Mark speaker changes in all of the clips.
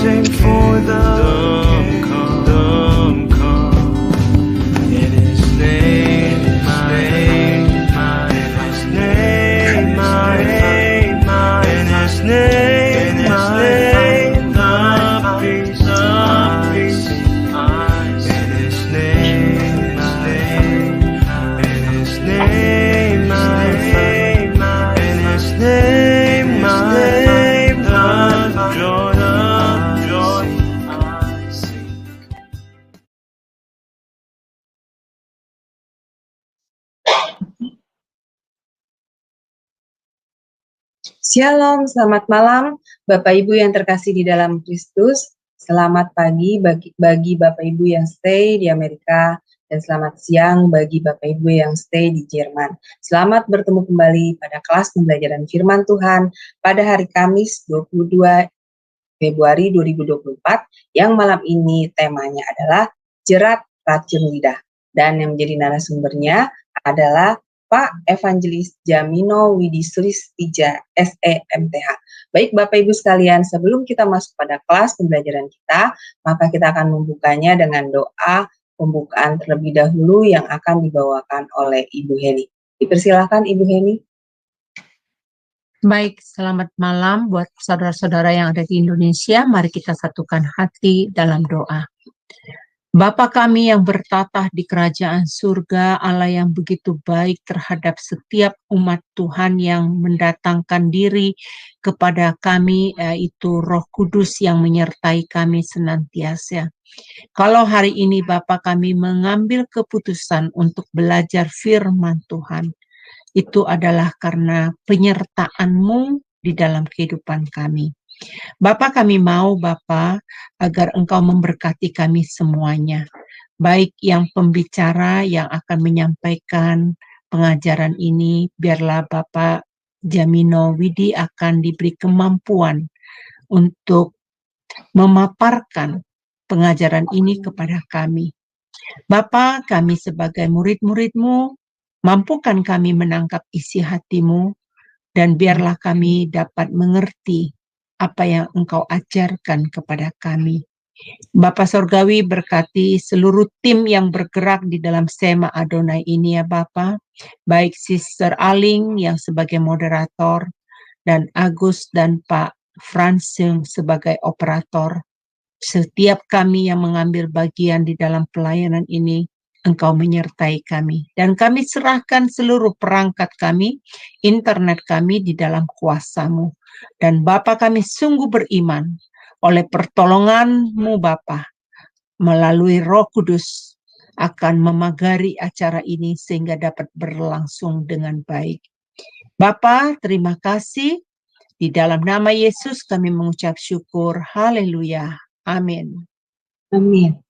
Speaker 1: sing for the come, in His name, in His name, in His name, the peace I see. In His name, in His name, in His name, the joy I see.
Speaker 2: Shalom, selamat malam Bapak Ibu yang terkasih di dalam Kristus. Selamat pagi bagi Bapak Ibu yang stay di Amerika, dan selamat siang bagi Bapak Ibu yang stay di Jerman. Selamat bertemu kembali pada kelas pembelajaran firman Tuhan pada hari Kamis 22 Februari 2024 yang malam ini temanya adalah jerat racun lidah, dan yang menjadi narasumbernya adalah Pak Evangelis Jamino Widi Sulistija, SEMTH. Baik Bapak Ibu sekalian, sebelum kita masuk pada kelas pembelajaran kita, maka kita akan membukanya dengan doa pembukaan terlebih dahulu yang akan dibawakan oleh Ibu Heni. Dipersilakan Ibu Heni.
Speaker 3: Baik, selamat malam buat saudara-saudara yang ada di Indonesia. Mari kita satukan hati dalam doa. Bapa kami yang bertatah di kerajaan surga, Allah yang begitu baik terhadap setiap umat Tuhan yang mendatangkan diri kepada kami, yaitu Roh Kudus yang menyertai kami senantiasa. Kalau hari ini Bapa kami mengambil keputusan untuk belajar firman Tuhan, itu adalah karena penyertaan-Mu di dalam kehidupan kami. Bapa, kami mau Bapa agar Engkau memberkati kami semuanya, baik yang pembicara yang akan menyampaikan pengajaran ini, biarlah Bapak Jamino Widi akan diberi kemampuan untuk memaparkan pengajaran ini kepada kami. Bapa, kami sebagai murid-murid-Mu, mampukan kami menangkap isi hati-Mu, dan biarlah kami dapat mengerti apa yang Engkau ajarkan kepada kami. Bapa Sorgawi, berkati seluruh tim yang bergerak di dalam Sema Adonai ini ya Bapa, baik Sister Aling yang sebagai moderator, dan Agus dan Pak Fransung sebagai operator. Setiap kami yang mengambil bagian di dalam pelayanan ini, Engkau menyertai kami. Dan kami serahkan seluruh perangkat kami, internet kami di dalam kuasa-Mu. Dan Bapa, kami sungguh beriman oleh pertolongan-Mu Bapa, melalui Roh Kudus akan memagari acara ini sehingga dapat berlangsung dengan baik. Bapa, terima kasih. Di dalam nama Yesus kami mengucap syukur. Haleluya. Amin.
Speaker 2: Amin.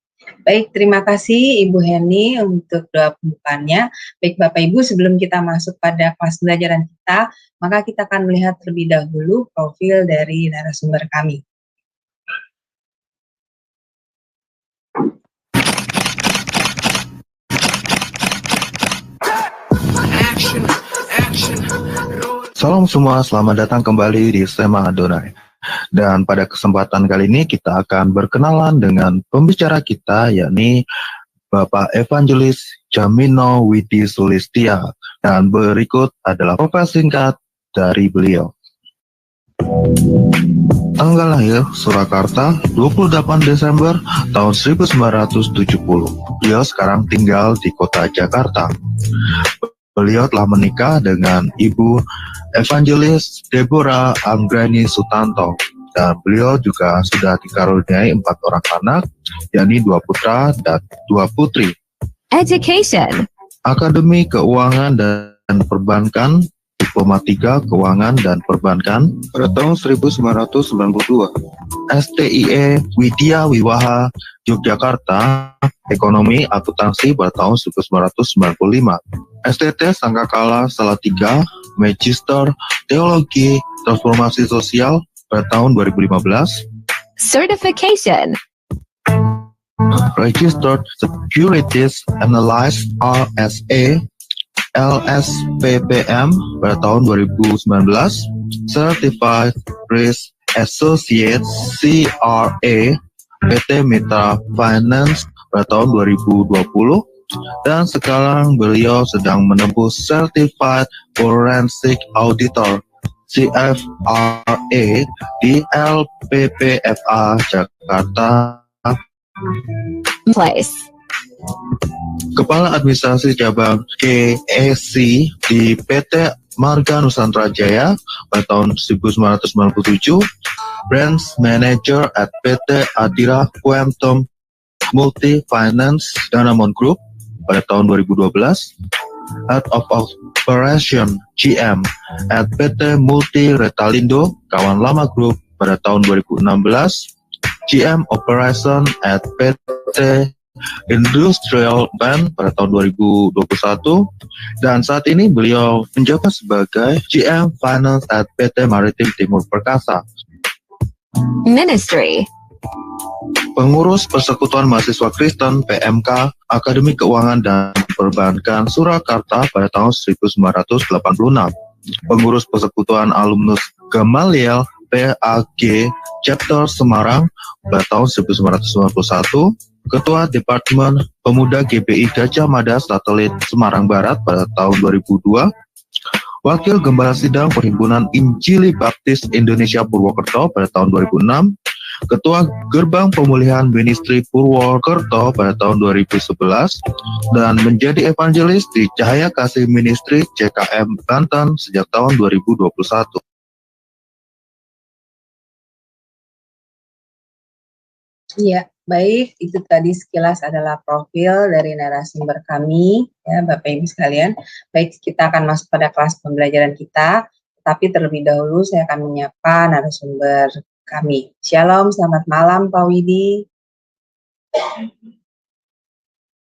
Speaker 2: Baik, terima kasih Ibu Heni untuk doa pembukaannya. Baik Bapak Ibu, sebelum kita masuk pada kelas pembelajaran kita, maka kita akan melihat terlebih dahulu profil dari narasumber kami.
Speaker 4: Salam semua, selamat datang kembali di Sema Adonai. Dan pada kesempatan kali ini kita akan berkenalan dengan pembicara kita, yakni Bapak Evangelis Jamino Widi Sulistija. Dan berikut adalah profil singkat dari beliau. Tanggal lahir Surakarta 28 Desember tahun 1970. Beliau sekarang tinggal di kota Jakarta. Beliau telah menikah dengan Ibu Evangelis Deborah Anggreni Sutanto, dan beliau juga sudah dikaruniai 4 orang anak, yakni 2 putra dan 2 putri.
Speaker 5: Education.
Speaker 4: Akademi Keuangan dan Perbankan, Diploma 3 Keuangan dan Perbankan pada tahun 1992. STIE Widya Wiwaha Yogyakarta, Ekonomi Akuntansi pada tahun 1995. STT Sangkakala Salatiga, Magister Teologi Transformasi Sosial pada tahun 2015.
Speaker 5: Certification.
Speaker 4: Registered Securities Analyst RSA LSPPM pada tahun 2019. Certified Risk Associate CRA PT Mitra Finance pada tahun 2020, dan sekarang beliau sedang menempuh Certified Forensic Auditor CFRA di LPPFA Jakarta.
Speaker 5: Place.
Speaker 4: Kepala Administrasi Cabang KEC di PT Marga Nusantara Jaya pada tahun 1997, Branch Manager at PT Adira Quantum Multi Finance Danamon Group pada tahun 2012, Head of Operation GM at PT Multi Retalindo Kawan Lama Group pada tahun 2016, GM Operation at PT Industrial Band pada tahun 2021, dan saat ini beliau menjabat sebagai GM Finance at PT Maritim Timur Perkasa.
Speaker 5: Ministry.
Speaker 4: Pengurus Persekutuan Mahasiswa Kristen PMK Akademi Keuangan dan Perbankan Surakarta pada tahun 1986. Pengurus Persekutuan Alumnus Gamaliel PAG Chapter Semarang pada tahun 1991. Ketua Departemen Pemuda GBI Gajah Mada Satelit Semarang Barat pada tahun 2002. Wakil Gembala Sidang Perhimpunan Injili Baptis Indonesia Purwokerto pada tahun 2006. Ketua Gerbang Pemulihan Ministry Purwokerto pada tahun 2011, dan menjadi evangelis di Cahaya Kasih Ministry CKM Banten sejak tahun 2021.
Speaker 2: Iya, baik. Itu tadi sekilas adalah profil dari narasumber kami, ya Bapak Ibu sekalian. Baik, kita akan masuk pada kelas pembelajaran kita, tapi terlebih dahulu saya akan menyapa narasumber kami. Shalom, selamat malam Pak Widi.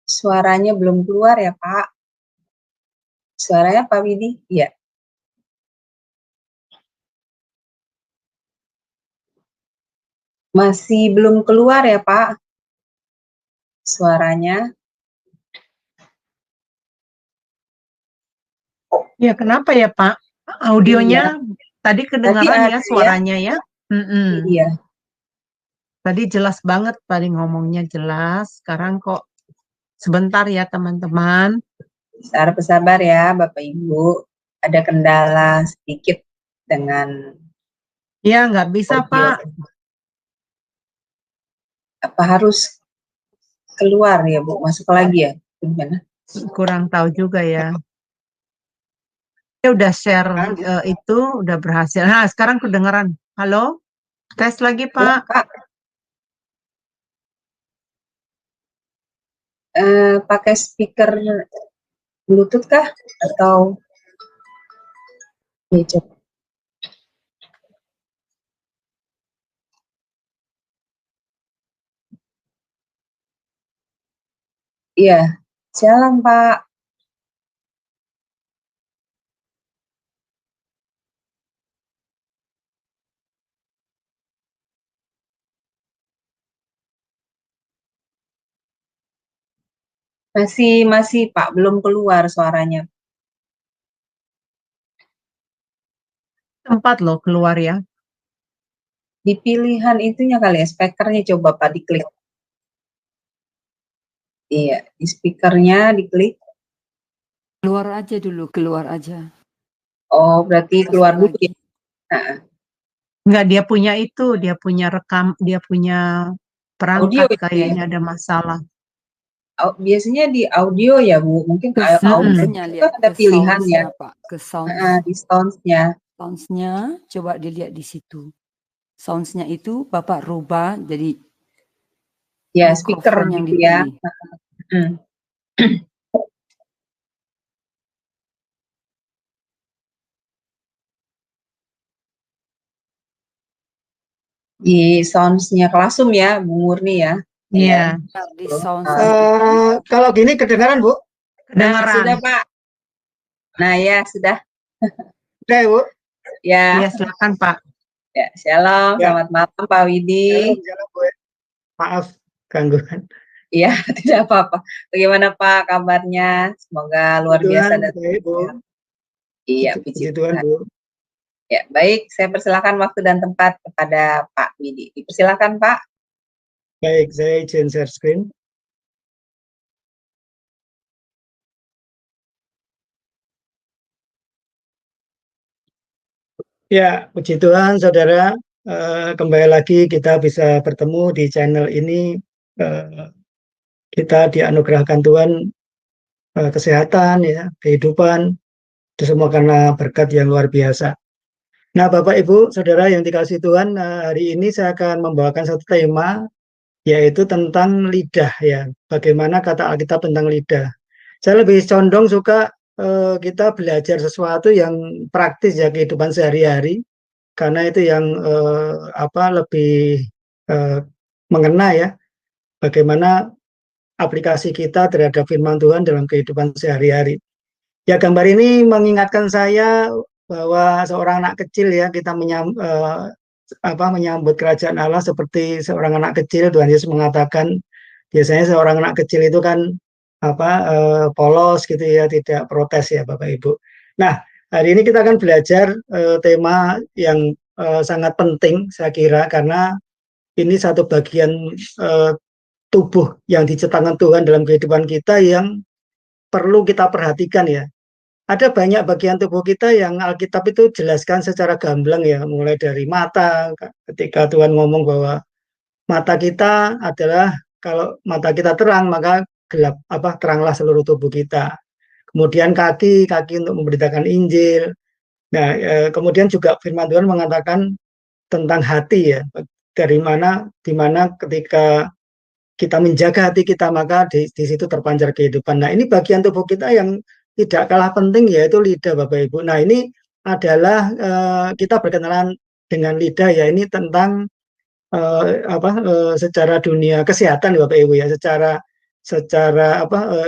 Speaker 2: Suaranya belum keluar ya Pak? Suaranya Pak Widi? Iya. Masih belum keluar ya Pak? Suaranya.
Speaker 3: Ya, kenapa ya Pak? Audionya tadi kedengaran ya suaranya ya?
Speaker 2: Iya.
Speaker 3: Tadi jelas banget, tadi ngomongnya jelas. Sekarang kok sebentar ya teman-teman.
Speaker 2: Bersabar ya Bapak Ibu. Ada kendala sedikit dengan.
Speaker 3: Ya, nggak bisa Pak.
Speaker 2: Apa harus keluar ya Bu? Masuk lagi ya? Gimana?
Speaker 3: Kurang tahu juga ya. Saya udah share itu, udah berhasil. Nah, sekarang kedengaran. Halo? Tes lagi Pak.
Speaker 2: Pak. Pakai speaker Bluetooth kah? Atau coba. Iya, shalom Pak. Masih Pak, belum keluar suaranya.
Speaker 3: Tempat loh keluar ya.
Speaker 2: Di pilihan itunya kali ya, speakernya coba Pak diklik. Iya, di speakernya diklik.
Speaker 6: Keluar aja dulu, keluar aja.
Speaker 2: Oh, berarti keluar dulu ya.
Speaker 3: Enggak, dia punya itu, dia punya rekam, dia punya perangkat
Speaker 2: Audio
Speaker 3: kayaknya
Speaker 2: ya?
Speaker 3: ada masalah.
Speaker 2: Biasanya di audio ya Bu, mungkin audio itu ada pilihan ya.
Speaker 6: Pak. Ke sound.
Speaker 2: Di sounds-nya.
Speaker 6: Sounds-nya coba dilihat di situ. Sounds-nya itu Bapak rubah jadi
Speaker 2: ya speaker
Speaker 6: yang
Speaker 2: gitu ya. Di sounds-nya Klasum ya, Bu Murni ya.
Speaker 3: Iya.
Speaker 6: Di sounds.
Speaker 7: Kalau gini kedengaran Bu?
Speaker 3: Kedengaran.
Speaker 2: Sudah Pak. Nah ya sudah.
Speaker 7: Sudah Bu?
Speaker 2: Ya.
Speaker 3: Ya silakan Pak.
Speaker 2: Ya, shalom, selamat malam Pak Widi.
Speaker 7: Shalom, Bu. Maaf gangguan.
Speaker 2: Iya, tidak apa-apa. Bagaimana Pak kabarnya? Semoga luar biasa dan
Speaker 7: baik, Bu.
Speaker 2: Iya, puji Tuhan.
Speaker 7: Bu.
Speaker 2: Ya, baik. Saya persilakan waktu dan tempat kepada Pak Widi. Dipersilakan, Pak.
Speaker 7: Baik, saya izin share screen. Ya, puji Tuhan, saudara. Kembali lagi kita bisa bertemu di channel ini. Kita dianugerahkan Tuhan kesehatan, ya, kehidupan, itu semua karena berkat yang luar biasa. Nah, Bapak, Ibu, saudara yang dikasihi Tuhan, hari ini saya akan membawakan satu tema, yaitu tentang lidah, ya. Bagaimana kata Alkitab tentang lidah. Saya lebih condong suka kita belajar sesuatu yang praktis, ya, kehidupan sehari-hari, karena itu yang lebih mengena, ya, bagaimana aplikasi kita terhadap firman Tuhan dalam kehidupan sehari-hari. Ya, gambar ini mengingatkan saya bahwa seorang anak kecil, ya, kita menyambut kerajaan Allah seperti seorang anak kecil. Tuhan Yesus mengatakan biasanya seorang anak kecil itu kan polos gitu, ya, tidak protes, ya, Bapak Ibu. Nah, hari ini kita akan belajar tema yang sangat penting saya kira, karena ini satu bagian tubuh yang diciptakan Tuhan dalam kehidupan kita yang perlu kita perhatikan, ya. Ada banyak bagian tubuh kita yang Alkitab itu jelaskan secara gamblang, ya, mulai dari mata, ketika Tuhan ngomong bahwa mata kita adalah, kalau mata kita terang maka gelap, teranglah seluruh tubuh kita. Kemudian kaki untuk memberitakan Injil. Nah, kemudian juga firman Tuhan mengatakan tentang hati, ya, di mana ketika kita menjaga hati kita maka di situ terpancar kehidupan. Nah, ini bagian tubuh kita yang tidak kalah penting, yaitu lidah, Bapak Ibu. Nah, ini adalah kita berkenalan dengan lidah, ya, ini tentang secara dunia kesehatan, Bapak Ibu, ya, secara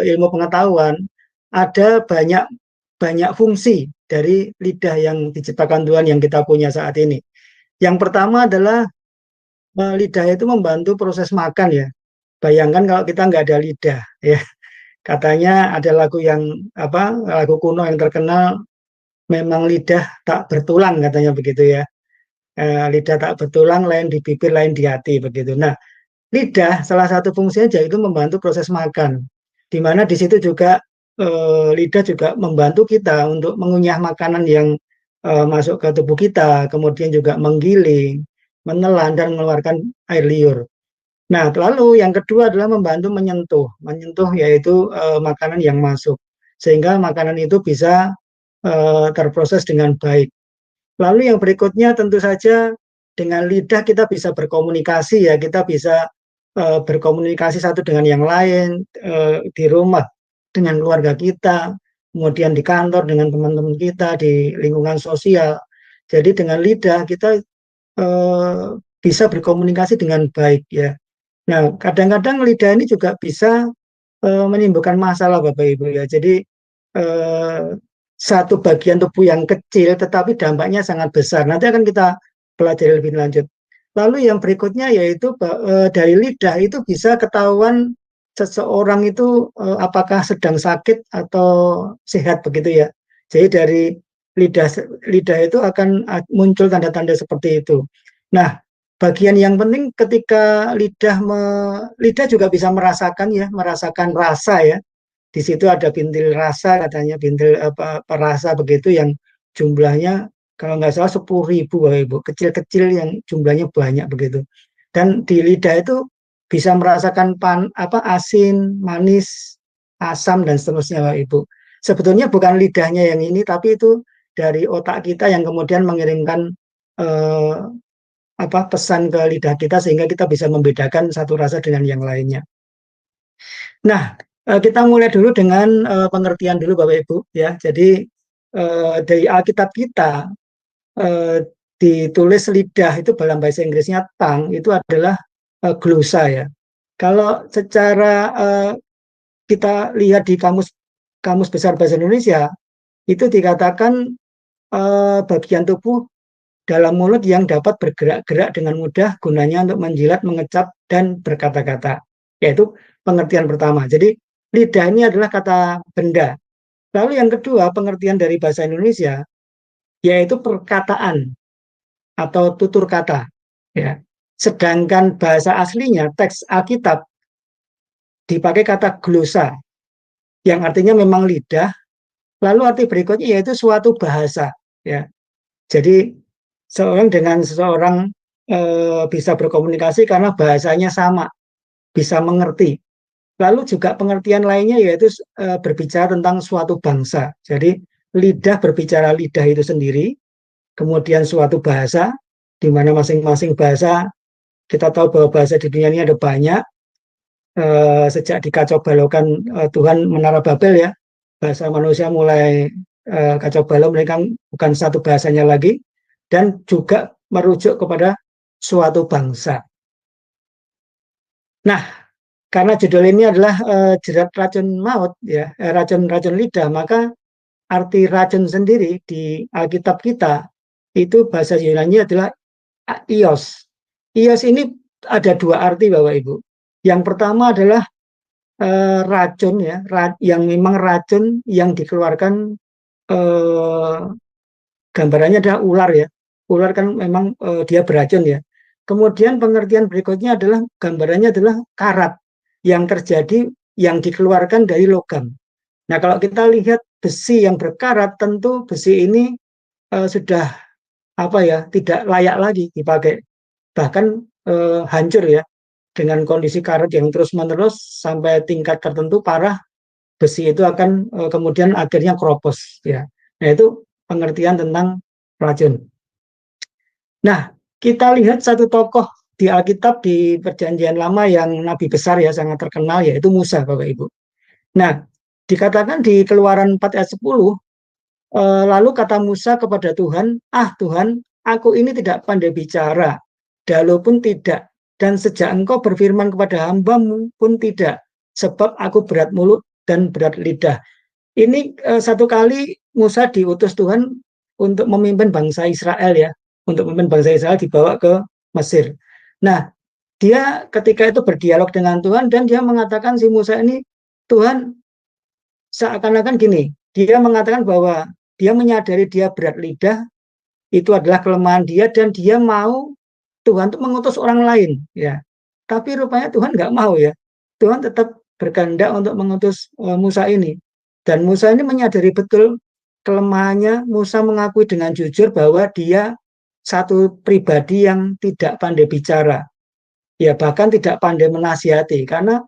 Speaker 7: ilmu pengetahuan ada banyak fungsi dari lidah yang diciptakan Tuhan yang kita punya saat ini. Yang pertama adalah lidah itu membantu proses makan, ya. Bayangkan kalau kita nggak ada lidah, ya. Katanya ada lagu kuno yang terkenal, memang lidah tak bertulang, katanya begitu, ya. Lidah tak bertulang, lain di bibir, lain di hati, begitu. Nah, lidah salah satu fungsinya yaitu membantu proses makan, di mana di situ juga lidah juga membantu kita untuk mengunyah makanan yang masuk ke tubuh kita, kemudian juga menggiling, menelan, dan mengeluarkan air liur. Nah, lalu yang kedua adalah membantu menyentuh yaitu makanan yang masuk, sehingga makanan itu bisa terproses dengan baik. Lalu yang berikutnya tentu saja dengan lidah kita bisa berkomunikasi, ya, kita bisa berkomunikasi satu dengan yang lain, di rumah dengan keluarga kita, kemudian di kantor dengan teman-teman kita, di lingkungan sosial. Jadi dengan lidah kita bisa berkomunikasi dengan baik, ya. Nah, kadang-kadang lidah ini juga bisa menimbulkan masalah, Bapak Ibu, ya. Jadi satu bagian tubuh yang kecil tetapi dampaknya sangat besar. Nanti akan kita pelajari lebih lanjut. Lalu yang berikutnya yaitu dari lidah itu bisa ketahuan seseorang itu apakah sedang sakit atau sehat, begitu, ya. Jadi dari lidah itu akan muncul tanda-tanda seperti itu. Nah, bagian yang penting ketika lidah juga bisa merasakan, ya, merasakan rasa, ya. Di situ ada bintil rasa, katanya bintil perasa begitu, yang jumlahnya kalau nggak salah 10.000, Bapak Ibu, kecil-kecil yang jumlahnya banyak begitu. Dan di lidah itu bisa merasakan asin, manis, asam, dan seterusnya, Bapak Ibu. Sebetulnya bukan lidahnya yang ini, tapi itu dari otak kita yang kemudian mengirimkan pesan ke lidah kita sehingga kita bisa membedakan satu rasa dengan yang lainnya. Nah, kita mulai dulu dengan pengertian dulu, Bapak Ibu, ya. Jadi dari Alkitab kita ditulis lidah itu dalam bahasa Inggrisnya tongue itu adalah glosa, ya. Kalau secara kita lihat di kamus besar bahasa Indonesia itu dikatakan bagian tubuh dalam mulut yang dapat bergerak-gerak dengan mudah gunanya untuk menjilat, mengecap, dan berkata-kata. Yaitu pengertian pertama. Jadi lidah ini adalah kata benda. Lalu yang kedua, pengertian dari bahasa Indonesia, yaitu perkataan atau tutur kata. Ya. Sedangkan bahasa aslinya, teks Alkitab, dipakai kata glosa, yang artinya memang lidah. Lalu arti berikutnya yaitu suatu bahasa. Ya. Jadi seorang dengan seseorang bisa berkomunikasi karena bahasanya sama, bisa mengerti. Lalu juga pengertian lainnya yaitu berbicara tentang suatu bangsa. Jadi lidah berbicara lidah itu sendiri, kemudian suatu bahasa, di mana masing-masing bahasa, kita tahu bahwa bahasa di dunia ini ada banyak. Sejak dikacau balaukan Tuhan menara Babel ya, bahasa manusia mulai kacau balau, mereka bukan satu bahasanya lagi, dan juga merujuk kepada suatu bangsa. Nah, karena judul ini adalah jerat racun maut, ya, racun lidah, maka arti racun sendiri di Alkitab kita itu bahasa Yunani adalah ios. Ios ini ada dua arti, Bapak Ibu. Yang pertama adalah racun, ya, yang memang racun yang dikeluarkan, gambarannya adalah ular, ya. Ular kan memang dia beracun, ya. Kemudian pengertian berikutnya adalah gambarannya adalah karat yang terjadi, yang dikeluarkan dari logam. Nah, kalau kita lihat besi yang berkarat, tentu besi ini sudah tidak layak lagi dipakai, bahkan hancur, ya, dengan kondisi karat yang terus-menerus sampai tingkat tertentu parah, besi itu akan kemudian akhirnya keropos, ya. Nah, itu pengertian tentang racun. Nah, kita lihat satu tokoh di Alkitab di Perjanjian Lama yang nabi besar, ya, sangat terkenal, yaitu Musa, Bapak Ibu. Nah, dikatakan di Keluaran 4 ayat 10, lalu kata Musa kepada Tuhan, Tuhan, aku ini tidak pandai bicara, dalu pun tidak, dan sejak engkau berfirman kepada hambamu pun tidak, sebab aku berat mulut dan berat lidah. Ini satu kali Musa diutus Tuhan untuk memimpin bangsa Israel, ya, untuk memimpin bangsa Israel dibawa ke Mesir. Nah, dia ketika itu berdialog dengan Tuhan, dan dia mengatakan, si Musa ini, Tuhan, seakan-akan gini, dia mengatakan bahwa dia menyadari dia berat lidah, itu adalah kelemahan dia, dan dia mau Tuhan untuk mengutus orang lain, ya. Tapi rupanya Tuhan nggak mau, ya. Tuhan tetap berkehendak untuk mengutus Musa ini. Dan Musa ini menyadari betul kelemahannya. Musa mengakui dengan jujur bahwa dia satu pribadi yang tidak pandai bicara, ya, bahkan tidak pandai menasihati, karena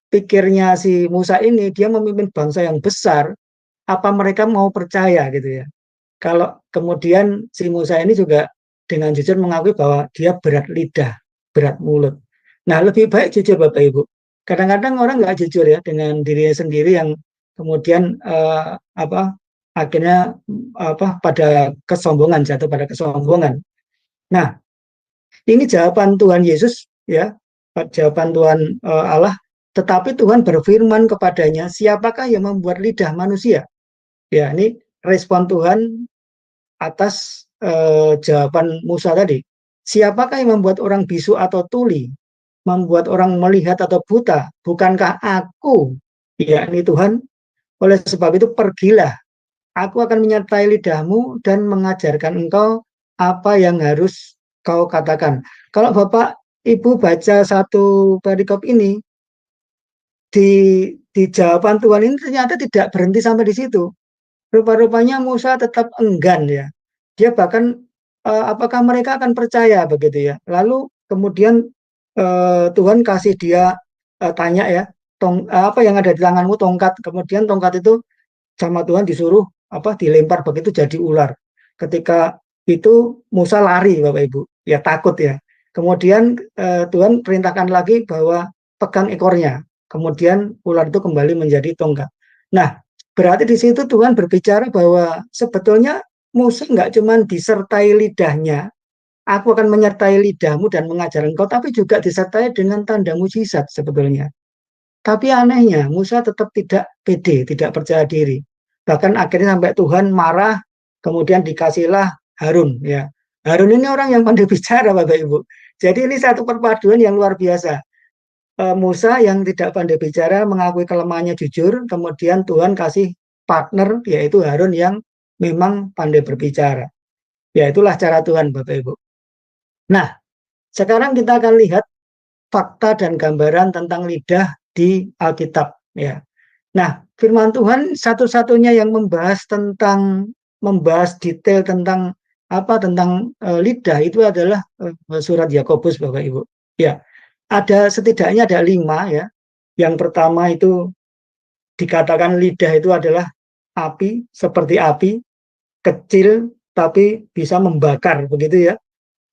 Speaker 7: pikirnya si Musa ini, dia memimpin bangsa yang besar, apa mereka mau percaya, gitu, ya. Kalau kemudian si Musa ini juga dengan jujur mengakui bahwa dia berat lidah, berat mulut. Nah, lebih baik jujur, Bapak Ibu. Kadang-kadang orang nggak jujur, ya, dengan dirinya sendiri, yang kemudian akhirnya pada kesombongan, jatuh pada kesombongan. Nah, ini jawaban Tuhan Yesus, ya, jawaban Tuhan Allah. Tetapi Tuhan berfirman kepadanya, siapakah yang membuat lidah manusia? Ya, ini respon Tuhan atas jawaban Musa tadi. Siapakah yang membuat orang bisu atau tuli, membuat orang melihat atau buta? Bukankah aku, ya, ini Tuhan? Oleh sebab itu pergilah, aku akan menyertai lidahmu dan mengajarkan engkau apa yang harus kau katakan. Kalau Bapak Ibu baca satu perikop ini, di jawaban Tuhan ini ternyata tidak berhenti sampai di situ. Rupa-rupanya Musa tetap enggan, ya. Dia bahkan apakah mereka akan percaya, begitu, ya. Lalu kemudian Tuhan kasih dia tanya, ya, apa yang ada di tanganmu? Tongkat. Kemudian tongkat itu sama Tuhan disuruh dilempar begitu jadi ular. Ketika itu Musa lari, Bapak Ibu, ya, takut, ya. Kemudian Tuhan perintahkan lagi bahwa pegang ekornya. Kemudian ular itu kembali menjadi tongkat. Nah, berarti di situ Tuhan berbicara bahwa sebetulnya Musa nggak cuma disertai lidahnya, aku akan menyertai lidahmu dan mengajar engkau, tapi juga disertai dengan tanda mujizat sebetulnya. Tapi anehnya Musa tetap tidak pede, tidak percaya diri. Bahkan akhirnya sampai Tuhan marah, kemudian dikasihlah Harun, ya. Harun ini orang yang pandai bicara, Bapak Ibu. Jadi ini satu perpaduan yang luar biasa. Musa yang tidak pandai bicara, mengakui kelemahannya jujur, kemudian Tuhan kasih partner, yaitu Harun yang memang pandai berbicara. Ya, itulah cara Tuhan, Bapak Ibu. Nah, sekarang kita akan lihat fakta dan gambaran tentang lidah di Alkitab, ya. Nah, firman Tuhan satu-satunya yang membahas detail tentang tentang lidah itu adalah surat Yakobus, Bapak Ibu. Ya, setidaknya ada 5, ya. Yang pertama itu dikatakan lidah itu adalah api, seperti api, kecil tapi bisa membakar, begitu ya.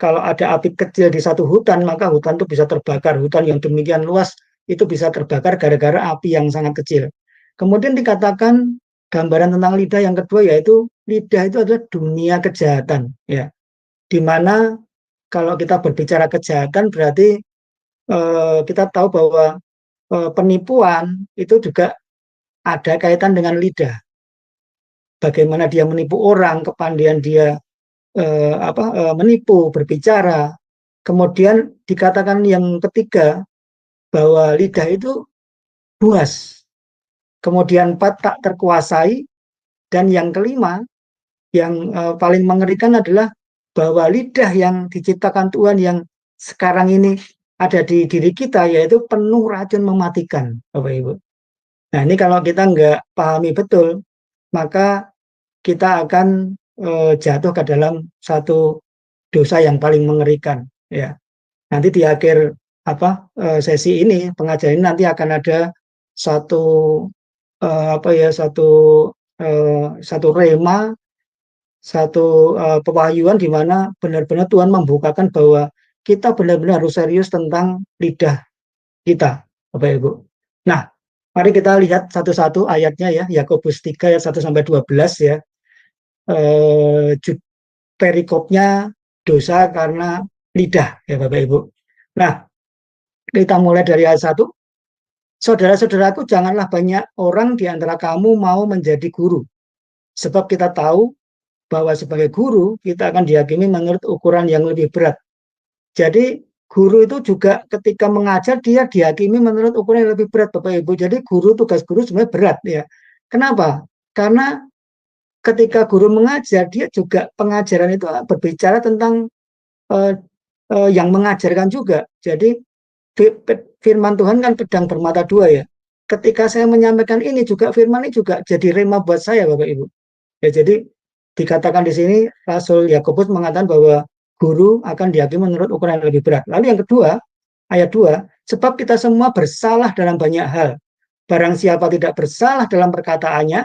Speaker 7: Kalau ada api kecil di satu hutan, maka hutan itu bisa terbakar. Hutan yang demikian luas itu bisa terbakar gara-gara api yang sangat kecil. Kemudian dikatakan gambaran tentang lidah yang kedua, yaitu lidah itu adalah dunia kejahatan, ya. Dimana kalau kita berbicara kejahatan berarti kita tahu bahwa penipuan itu juga ada kaitan dengan lidah. Bagaimana dia menipu orang, kepandaian dia menipu, berbicara. Kemudian dikatakan yang ketiga bahwa lidah itu buas. Kemudian 4, tak terkuasai. Dan yang kelima, yang paling mengerikan adalah bahwa lidah yang diciptakan Tuhan yang sekarang ini ada di diri kita, yaitu penuh racun mematikan, Bapak Ibu. Nah, ini kalau kita nggak pahami betul, maka kita akan jatuh ke dalam satu dosa yang paling mengerikan, ya. Nanti di akhir sesi ini, pengajian ini nanti akan ada satu satu rema, satu pewahyuan di mana benar-benar Tuhan membukakan bahwa kita benar-benar harus serius tentang lidah kita, Bapak Ibu. Nah, mari kita lihat satu-satu ayatnya, ya. Yakobus 3 ayat 1 sampai 12, ya. Perikopnya dosa karena lidah, ya Bapak Ibu. Nah, kita mulai dari ayat 1. Saudara-saudaraku, janganlah banyak orang di antara kamu mau menjadi guru. Sebab kita tahu bahwa sebagai guru kita akan dihakimi menurut ukuran yang lebih berat. Jadi guru itu juga ketika mengajar dia dihakimi menurut ukuran yang lebih berat, Bapak Ibu. Jadi tugas guru sebenarnya berat, ya. Kenapa? Karena ketika guru mengajar, dia juga pengajaran itu berbicara tentang yang mengajarkan juga. Jadi firman Tuhan kan pedang bermata dua, ya. Ketika saya menyampaikan ini juga, firman ini juga jadi rema buat saya, Bapak Ibu. Ya, jadi dikatakan di sini Rasul Yakobus mengatakan bahwa guru akan dihakimi menurut ukuran yang lebih berat. Lalu yang kedua, ayat 2, sebab kita semua bersalah dalam banyak hal. Barang siapa tidak bersalah dalam perkataannya,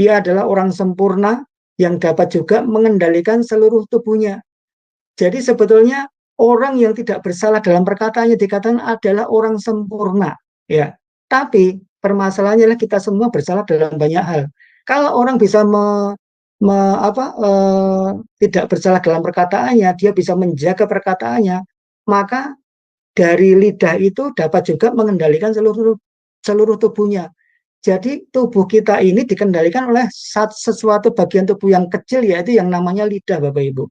Speaker 7: ia adalah orang sempurna yang dapat juga mengendalikan seluruh tubuhnya. Jadi sebetulnya orang yang tidak bersalah dalam perkataannya dikatakan adalah orang sempurna, ya. Tapi permasalahannya adalah kita semua bersalah dalam banyak hal. Kalau orang bisa tidak bersalah dalam perkataannya, dia bisa menjaga perkataannya, maka dari lidah itu dapat juga mengendalikan seluruh tubuhnya. Jadi tubuh kita ini dikendalikan oleh sesuatu bagian tubuh yang kecil, yaitu yang namanya lidah, Bapak Ibu.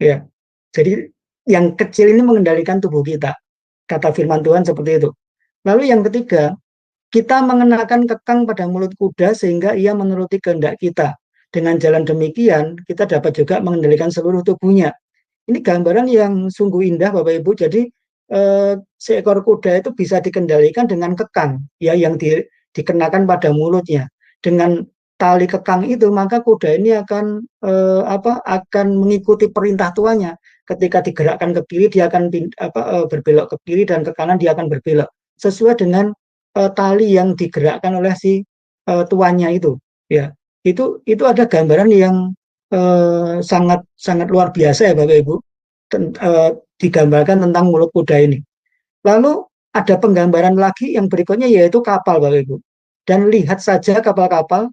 Speaker 7: Ya, jadi yang kecil ini mengendalikan tubuh kita. Kata firman Tuhan seperti itu. Lalu yang ketiga, kita mengenakan kekang pada mulut kuda sehingga ia menuruti kehendak kita. Dengan jalan demikian, kita dapat juga mengendalikan seluruh tubuhnya. Ini gambaran yang sungguh indah, Bapak Ibu. Jadi seekor kuda itu bisa dikendalikan dengan kekang, ya, yang dikenakan pada mulutnya. Dengan tali kekang itu, maka kuda ini akan mengikuti perintah tuannya. Ketika digerakkan ke kiri, dia akan berbelok ke kiri, dan ke kanan dia akan berbelok sesuai dengan tali yang digerakkan oleh si tuannya itu, ya. Itu ada gambaran yang sangat luar biasa, ya Bapak Ibu, digambarkan tentang mulut kuda ini. Lalu ada penggambaran lagi yang berikutnya, yaitu kapal, Bapak Ibu. Dan lihat saja kapal-kapal,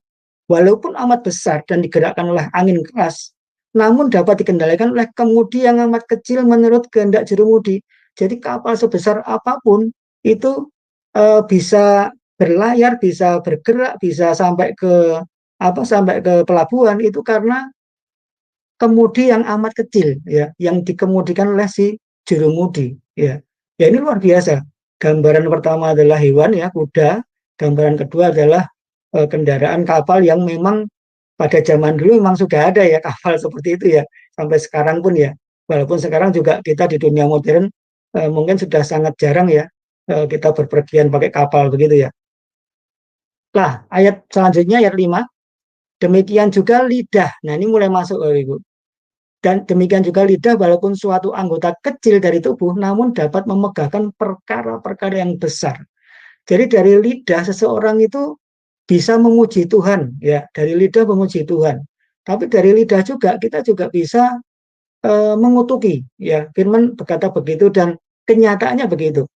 Speaker 7: walaupun amat besar dan digerakkan oleh angin keras, namun dapat dikendalikan oleh kemudi yang amat kecil menurut kehendak jurumudi. Jadi kapal sebesar apapun itu bisa berlayar, bisa bergerak, bisa sampai ke pelabuhan, itu karena kemudi yang amat kecil, ya, yang dikemudikan oleh si jurumudi, ya. Ya, ini luar biasa. Gambaran pertama adalah hewan, ya, kuda. Gambaran kedua adalah kendaraan kapal yang memang pada zaman dulu memang sudah ada, ya, kapal seperti itu, ya. sampai sekarang pun ya. Walaupun sekarang juga kita di dunia modern mungkin sudah sangat jarang ya kita berpergian pakai kapal begitu ya. Lah, ayat selanjutnya ayat 5. Demikian juga lidah. Nah, ini mulai masuk Bapak Ibu. Dan demikian juga lidah walaupun suatu anggota kecil dari tubuh namun dapat memegahkan perkara-perkara yang besar. Jadi dari lidah seseorang itu bisa memuji Tuhan ya, dari lidah memuji Tuhan. Tapi dari lidah juga kita juga bisa mengutuki ya. Firman berkata begitu dan kenyataannya begitu.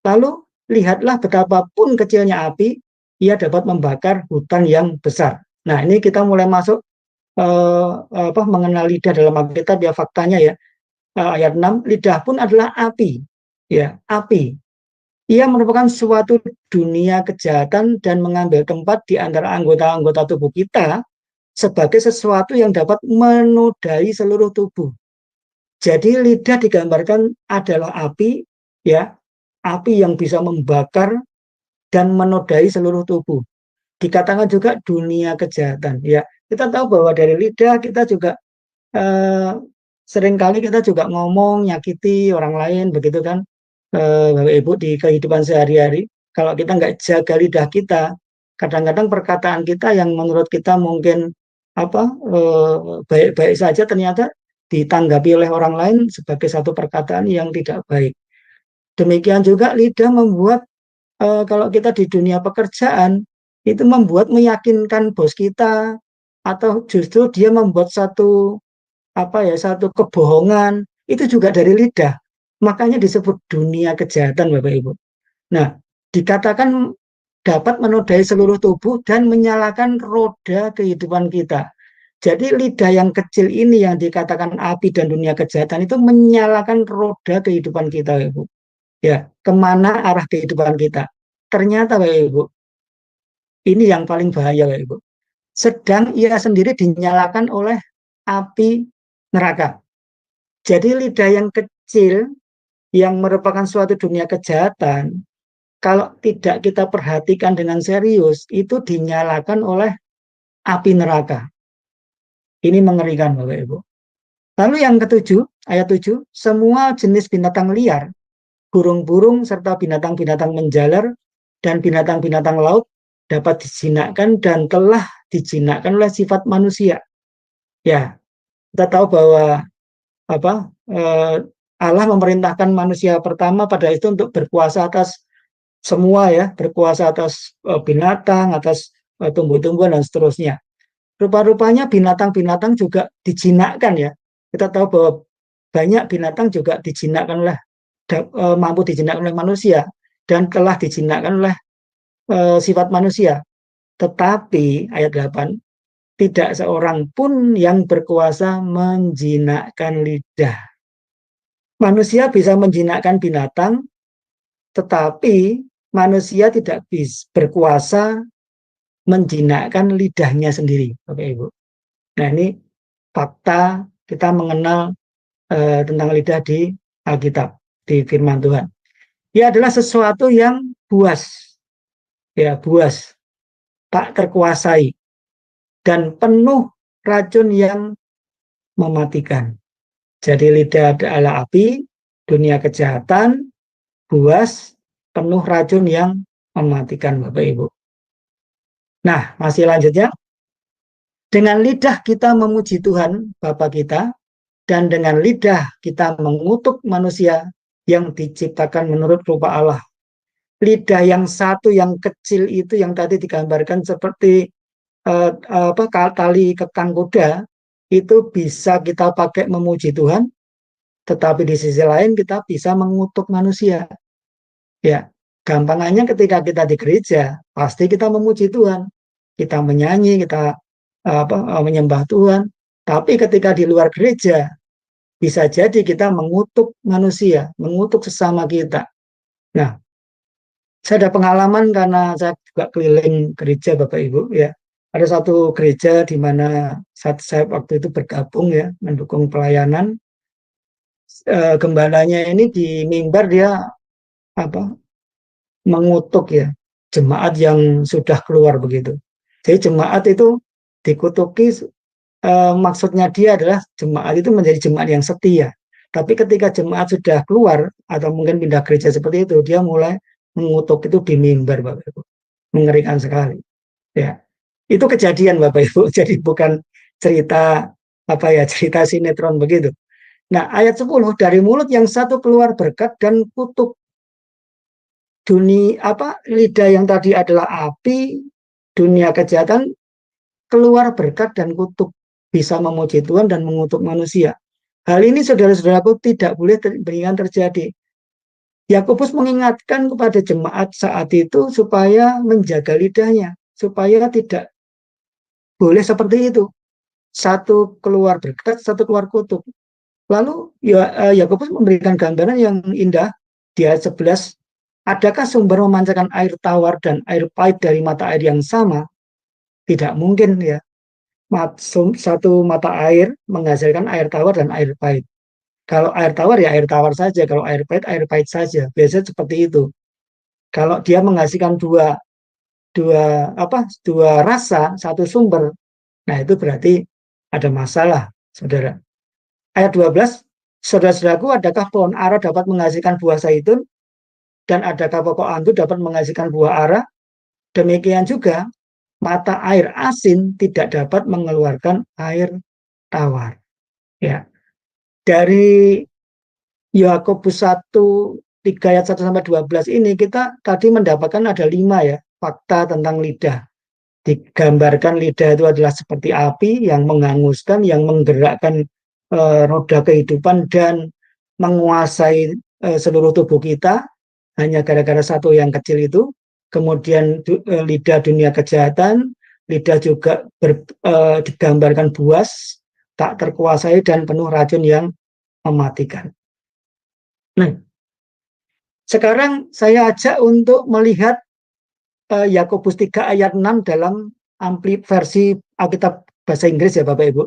Speaker 7: Lalu lihatlah betapapun kecilnya api, ia dapat membakar hutan yang besar. Nah, ini kita mulai masuk mengenal lidah dalam Alkitab ya, faktanya ya. Ayat 6, lidah pun adalah api. Ya, api. Ia merupakan suatu dunia kejahatan dan mengambil tempat di antara anggota-anggota tubuh kita sebagai sesuatu yang dapat menodai seluruh tubuh. Jadi lidah digambarkan adalah api, ya, api yang bisa membakar dan menodai seluruh tubuh. Dikatakan juga dunia kejahatan. Ya, kita tahu bahwa dari lidah kita juga seringkali kita juga ngomong nyakiti orang lain, begitu kan, Bapak Ibu, di kehidupan sehari-hari. Kalau kita nggak jaga lidah kita, kadang-kadang perkataan kita yang menurut kita mungkin baik-baik saja ternyata ditanggapi oleh orang lain sebagai satu perkataan yang tidak baik. Demikian juga lidah membuat kalau kita di dunia pekerjaan itu membuat meyakinkan bos kita atau justru dia membuat satu kebohongan, itu juga dari lidah. Makanya disebut dunia kejahatan Bapak Ibu. Nah, dikatakan dapat menodai seluruh tubuh dan menyalakan roda kehidupan kita. Jadi lidah yang kecil ini yang dikatakan api dan dunia kejahatan itu menyalakan roda kehidupan kita Bapak Ibu. Ya, kemana arah kehidupan kita? Ternyata Bapak Ibu, ini yang paling bahaya Bapak Ibu. Sedang ia sendiri dinyalakan oleh api neraka. Jadi lidah yang kecil yang merupakan suatu dunia kejahatan, kalau tidak kita perhatikan dengan serius, itu dinyalakan oleh api neraka. Ini mengerikan Bapak Ibu. Lalu yang ketujuh, ayat 7, semua jenis binatang liar, burung-burung serta binatang-binatang menjalar dan binatang-binatang laut dapat dijinakkan dan telah dijinakkan oleh sifat manusia. Ya, kita tahu bahwa Allah memerintahkan manusia pertama pada itu untuk berkuasa atas semua ya, berkuasa atas binatang, atas tumbuh-tumbuhan dan seterusnya. Rupa-rupanya binatang-binatang juga dijinakkan ya. Kita tahu bahwa banyak binatang juga dijinakkan oleh mampu dijinakkan oleh manusia dan telah dijinakkan oleh sifat manusia. Tetapi ayat 8, tidak seorang pun yang berkuasa menjinakkan lidah. Manusia bisa menjinakkan binatang, tetapi manusia tidak bisa berkuasa menjinakkan lidahnya sendiri, Bapak Ibu. Nah, ini fakta kita mengenal tentang lidah di Alkitab, di firman Tuhan. Ia adalah sesuatu yang buas, ya buas, tak terkuasai, dan penuh racun yang mematikan. Jadi lidah adalah api, dunia kejahatan, buas, penuh racun yang mematikan Bapak Ibu. Nah, masih lanjutnya. Dengan lidah kita memuji Tuhan Bapa kita, dan dengan lidah kita mengutuk manusia yang diciptakan menurut rupa Allah. Lidah yang satu yang kecil itu yang tadi digambarkan seperti tali kekang kuda, itu bisa kita pakai memuji Tuhan, tetapi di sisi lain kita bisa mengutuk manusia. Ya, gampangannya ketika kita di gereja, pasti kita memuji Tuhan, kita menyanyi, kita menyembah Tuhan. Tapi ketika di luar gereja, bisa jadi kita mengutuk manusia, mengutuk sesama kita. Nah, saya ada pengalaman karena saya juga keliling gereja Bapak Ibu ya. Ada satu gereja di mana saat saya waktu itu bergabung ya, mendukung pelayanan. Gembalanya ini di mimbar dia mengutuk ya jemaat yang sudah keluar begitu. Jadi jemaat itu dikutuki maksudnya dia adalah jemaat itu menjadi jemaat yang setia. Tapi ketika jemaat sudah keluar atau mungkin pindah gereja seperti itu, dia mulai mengutuk itu di mimbar, Bapak Ibu. Mengerikan sekali. Ya, itu kejadian Bapak Ibu. Jadi bukan cerita cerita sinetron begitu. Nah, ayat 10, dari mulut yang satu keluar berkat dan kutuk. Lidah yang tadi adalah api, dunia kejahatan, keluar berkat dan kutuk, bisa memuji Tuhan dan mengutuk manusia. Hal ini saudara-saudaraku tidak boleh terjadi. Yakobus mengingatkan kepada jemaat saat itu supaya menjaga lidahnya, supaya tidak boleh seperti itu. Satu keluar berkat, satu keluar kutuk. Lalu Yakobus memberikan gambaran yang indah di ayat 11. Adakah sumber memancarkan air tawar dan air pahit dari mata air yang sama? Tidak mungkin ya. Satu mata air menghasilkan air tawar dan air pahit. Kalau air tawar ya air tawar saja, kalau air pahit saja. Biasanya seperti itu. Kalau dia menghasilkan dua rasa, satu sumber, nah itu berarti ada masalah, saudara. Ayat 12, saudara-saudaraku, adakah pohon ara dapat menghasilkan buah zaitun? Dan adakah pokok anggur dapat menghasilkan buah ara? Demikian juga, mata air asin tidak dapat mengeluarkan air tawar. Ya. Dari Yakobus 1, 3 ayat 1-12 ini, kita tadi mendapatkan ada 5 ya, fakta tentang lidah. Digambarkan lidah itu adalah seperti api yang menghanguskan, yang menggerakkan roda kehidupan dan menguasai seluruh tubuh kita, hanya gara-gara satu yang kecil itu. Kemudian lidah dunia kejahatan, lidah juga digambarkan buas, tak terkuasai dan penuh racun yang mematikan. Nah, sekarang saya ajak untuk melihat Yakobus 3 ayat 6 dalam versi Alkitab bahasa Inggris ya Bapak Ibu.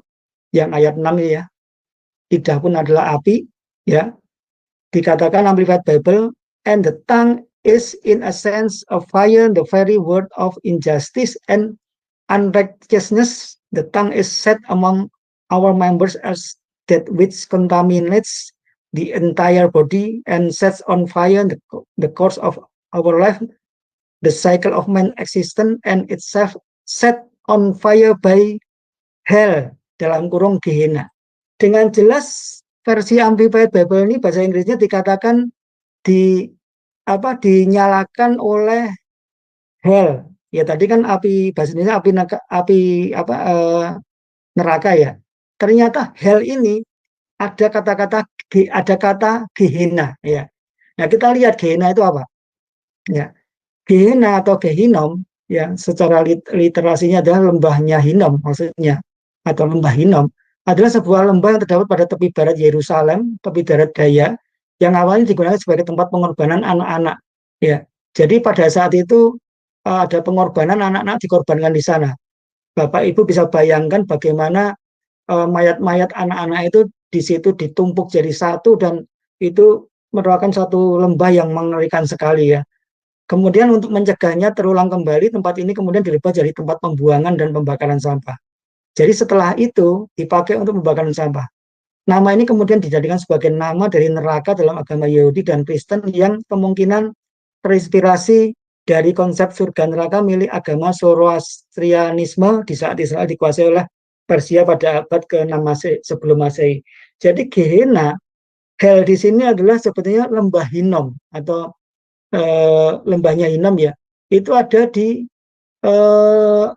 Speaker 7: Yang ayat 6 ini ya. Lidah pun adalah api ya. Dikatakan Amplified Bible, and the tongue is in a sense of fire, the very word of injustice and unrighteousness. The tongue is set among our members as that which contaminates the entire body and sets on fire the course of our life, the cycle of man's existence, and itself set on fire by hell, dalam kurung Gehenna. Dengan jelas versi Amplified Bible ini bahasa Inggrisnya dikatakan dinyalakan oleh hell. Ya tadi kan api bahasa Indonesia neraka ya. Ternyata hell ini ada kata Gehenna ya. Nah, kita lihat Gehenna itu apa? Ya. Gehenna atau Gehinom ya secara literasinya adalah lembahnya Hinom maksudnya, atau lembah Hinom adalah sebuah lembah yang terdapat pada tepi barat Yerusalem, tepi barat daya, yang awalnya digunakan sebagai tempat pengorbanan anak-anak. Ya, jadi pada saat itu ada pengorbanan anak-anak dikorbankan di sana. Bapak Ibu bisa bayangkan bagaimana mayat-mayat anak-anak itu di situ ditumpuk jadi satu, dan itu merupakan satu lembah yang mengerikan sekali ya. Kemudian untuk mencegahnya terulang kembali, tempat ini kemudian dirubah jadi tempat pembuangan dan pembakaran sampah. Jadi setelah itu dipakai untuk pembakaran sampah. Nama ini kemudian dijadikan sebagai nama dari neraka dalam agama Yahudi dan Kristen yang kemungkinan terinspirasi dari konsep surga neraka milik agama Zoroastrianisme di saat Israel dikuasai oleh Persia pada abad ke-6 sebelum Masehi. Jadi Gehenna, hell di sini adalah sebetulnya lembah Hinom atau lembahnya Hinom ya. Itu ada di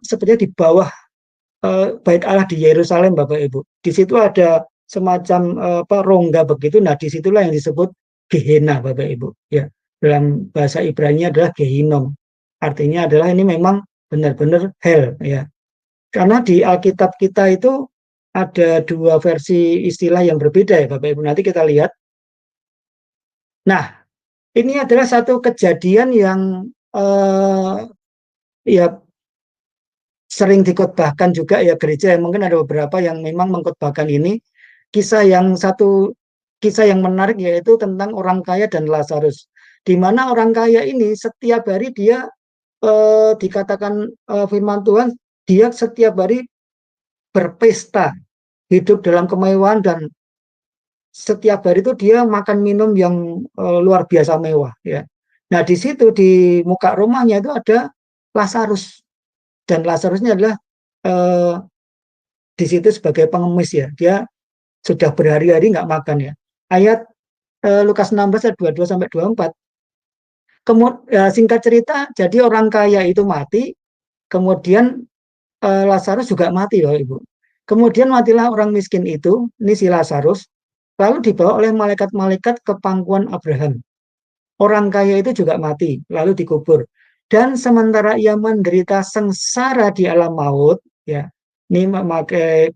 Speaker 7: sebenarnya di bawah Bait Allah di Yerusalem Bapak Ibu. Di situ ada semacam rongga begitu. Nah, disitulah yang disebut Gehenna Bapak Ibu. Ya, dalam bahasa Ibrani adalah Gehinom. Artinya adalah ini memang benar-benar hell ya. Karena di Alkitab kita itu ada dua versi istilah yang berbeda ya Bapak Ibu. Nanti kita lihat. Nah, ini adalah satu kejadian yang ya sering dikotbahkan juga ya gereja, yang mungkin ada beberapa yang memang mengkotbahkan ini. Kisah yang menarik yaitu tentang orang kaya dan Lazarus, di mana orang kaya ini setiap hari dia dikatakan firman Tuhan, dia setiap hari berpesta, hidup dalam kemewahan, dan setiap hari itu dia makan minum yang luar biasa mewah, ya. Nah, di situ di muka rumahnya itu ada Lazarus, dan Lazarus ini adalah di situ sebagai pengemis, ya. Dia sudah berhari-hari nggak makan, ya. Ayat Lukas 16 ayat 22 sampai 24. Kemudian singkat cerita, jadi orang kaya itu mati, kemudian Lazarus juga mati, Bapak Ibu. Kemudian matilah orang miskin itu, ini si Lazarus, lalu dibawa oleh malaikat-malaikat ke pangkuan Abraham. Orang kaya itu juga mati, lalu dikubur. Dan sementara ia menderita sengsara di alam maut, ya, ini memakai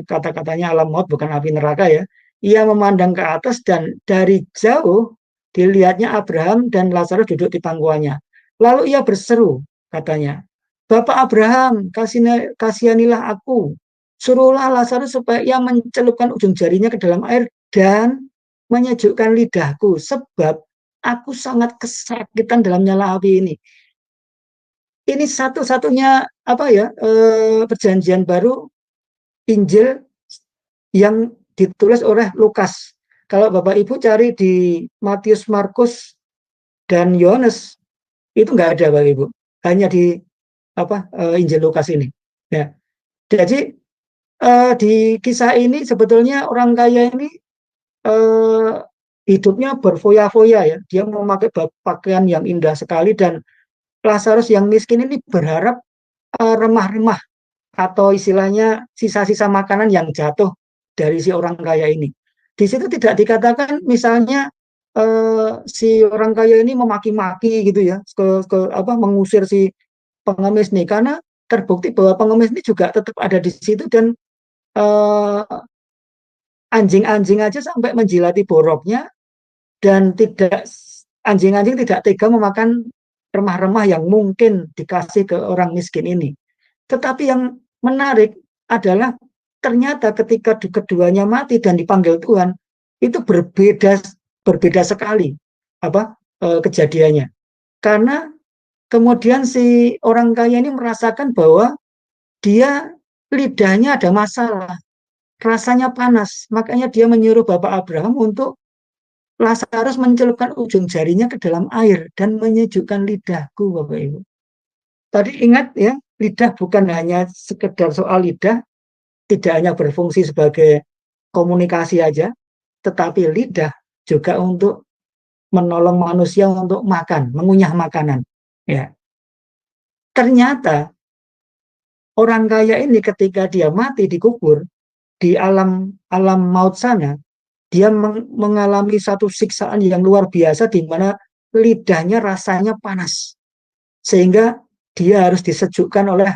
Speaker 7: kata-katanya alam maut, bukan api neraka, ya. Ia memandang ke atas dan dari jauh dilihatnya Abraham dan Lazarus duduk di pangkuannya. Lalu ia berseru, katanya, Bapak Abraham, kasihanilah aku. Suruhlah Lazarus supaya ia mencelupkan ujung jarinya ke dalam air dan menyejukkan lidahku, sebab aku sangat kesakitan dalam nyala api ini. Ini satu-satunya perjanjian baru Injil yang ditulis oleh Lukas. Kalau Bapak Ibu cari di Matius, Markus, dan Yohanes, itu nggak ada, Bapak Ibu. Hanya di Injil Lukas ini. Ya. Jadi di kisah ini sebetulnya orang kaya ini hidupnya berfoya-foya, ya. Dia memakai pakaian yang indah sekali, dan Lazarus yang miskin ini berharap remah-remah atau istilahnya sisa-sisa makanan yang jatuh dari si orang kaya ini. Di situ tidak dikatakan misalnya si orang kaya ini memaki-maki gitu, ya, mengusir si pengemis nih, karena terbukti bahwa pengemis ini juga tetap ada di situ, dan anjing-anjing aja sampai menjilati boroknya, dan anjing-anjing tidak tega memakan remah-remah yang mungkin dikasih ke orang miskin ini. Tetapi yang menarik adalah ternyata ketika keduanya mati dan dipanggil Tuhan, itu berbeda sekali kejadiannya. Karena kemudian si orang kaya ini merasakan bahwa dia lidahnya ada masalah, rasanya panas. Makanya dia menyuruh Bapak Abraham untuk Lazarus mencelupkan ujung jarinya ke dalam air dan menyejukkan lidahku, Bapak Ibu. Tadi ingat, ya, lidah bukan hanya sekedar soal lidah, tidak hanya berfungsi sebagai komunikasi aja, tetapi lidah juga untuk menolong manusia untuk makan, mengunyah makanan. Ya. Ternyata orang kaya ini ketika dia mati dikubur di alam maut sana, dia mengalami satu siksaan yang luar biasa di mana lidahnya rasanya panas. Sehingga dia harus disejukkan oleh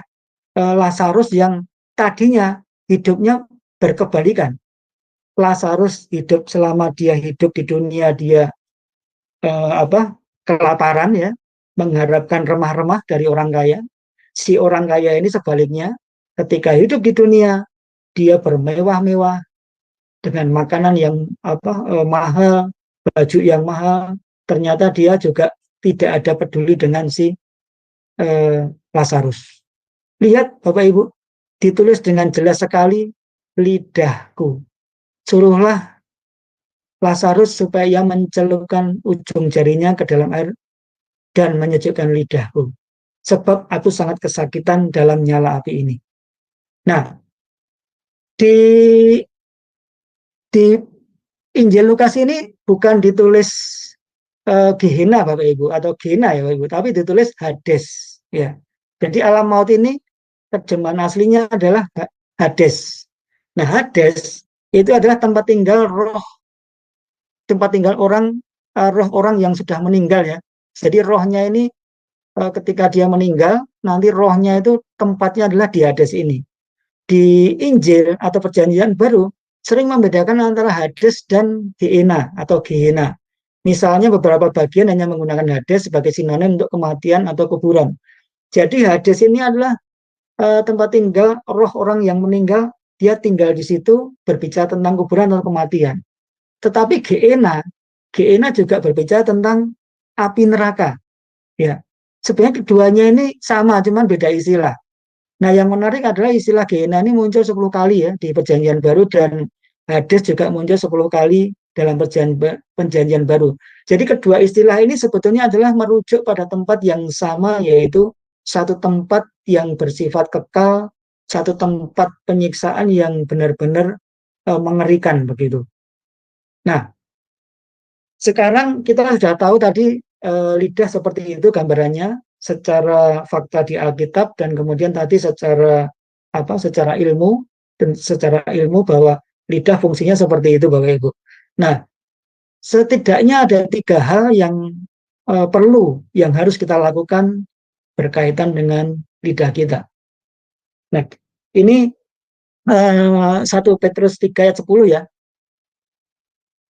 Speaker 7: Lazarus yang tadinya hidupnya berkebalikan. Lazarus hidup selama dia hidup di dunia, dia kelaparan, ya, mengharapkan remah-remah dari orang kaya. Si orang kaya ini sebaliknya, ketika hidup di dunia, dia bermewah-mewah dengan makanan yang mahal, baju yang mahal. Ternyata dia juga tidak ada peduli dengan si Lazarus. Lihat Bapak Ibu, ditulis dengan jelas sekali, lidahku. Suruhlah Lazarus supaya ia mencelupkan ujung jarinya ke dalam air dan menyejukkan lidahku. Sebab aku sangat kesakitan dalam nyala api ini. Nah, di Injil Lukas ini bukan ditulis Gehenna, Bapak Ibu, atau Gena, ya Bapak Ibu, tapi ditulis Hades, ya. Jadi alam maut ini terjemahan aslinya adalah Hades. Nah, Hades itu adalah tempat tinggal roh orang yang sudah meninggal, ya. Jadi rohnya ini ketika dia meninggal, nanti rohnya itu tempatnya adalah di Hades ini. Di Injil atau Perjanjian Baru sering membedakan antara Hades dan Gehenna atau Gehenna. Misalnya beberapa bagian hanya menggunakan Hades sebagai sinonim untuk kematian atau kuburan. Jadi Hades ini adalah tempat tinggal roh orang yang meninggal, dia tinggal di situ berbicara tentang kuburan atau kematian. Tetapi Gehenna juga berbicara tentang api neraka. Ya, sebenarnya keduanya ini sama, cuman beda istilah. Nah, yang menarik adalah istilah Gehenna ini muncul 10 kali ya di Perjanjian Baru, dan Hades juga muncul 10 kali dalam Perjanjian Baru. Jadi kedua istilah ini sebetulnya adalah merujuk pada tempat yang sama, yaitu satu tempat yang bersifat kekal, satu tempat penyiksaan yang benar-benar mengerikan begitu. Nah, sekarang kita sudah tahu tadi lidah seperti itu gambarannya secara fakta di Alkitab, dan kemudian tadi secara ilmu, dan secara ilmu bahwa lidah fungsinya seperti itu, Bapak Ibu. Nah, setidaknya ada 3 hal yang yang harus kita lakukan berkaitan dengan lidah kita. Nah, ini 1 Petrus 3 ayat 10 ya.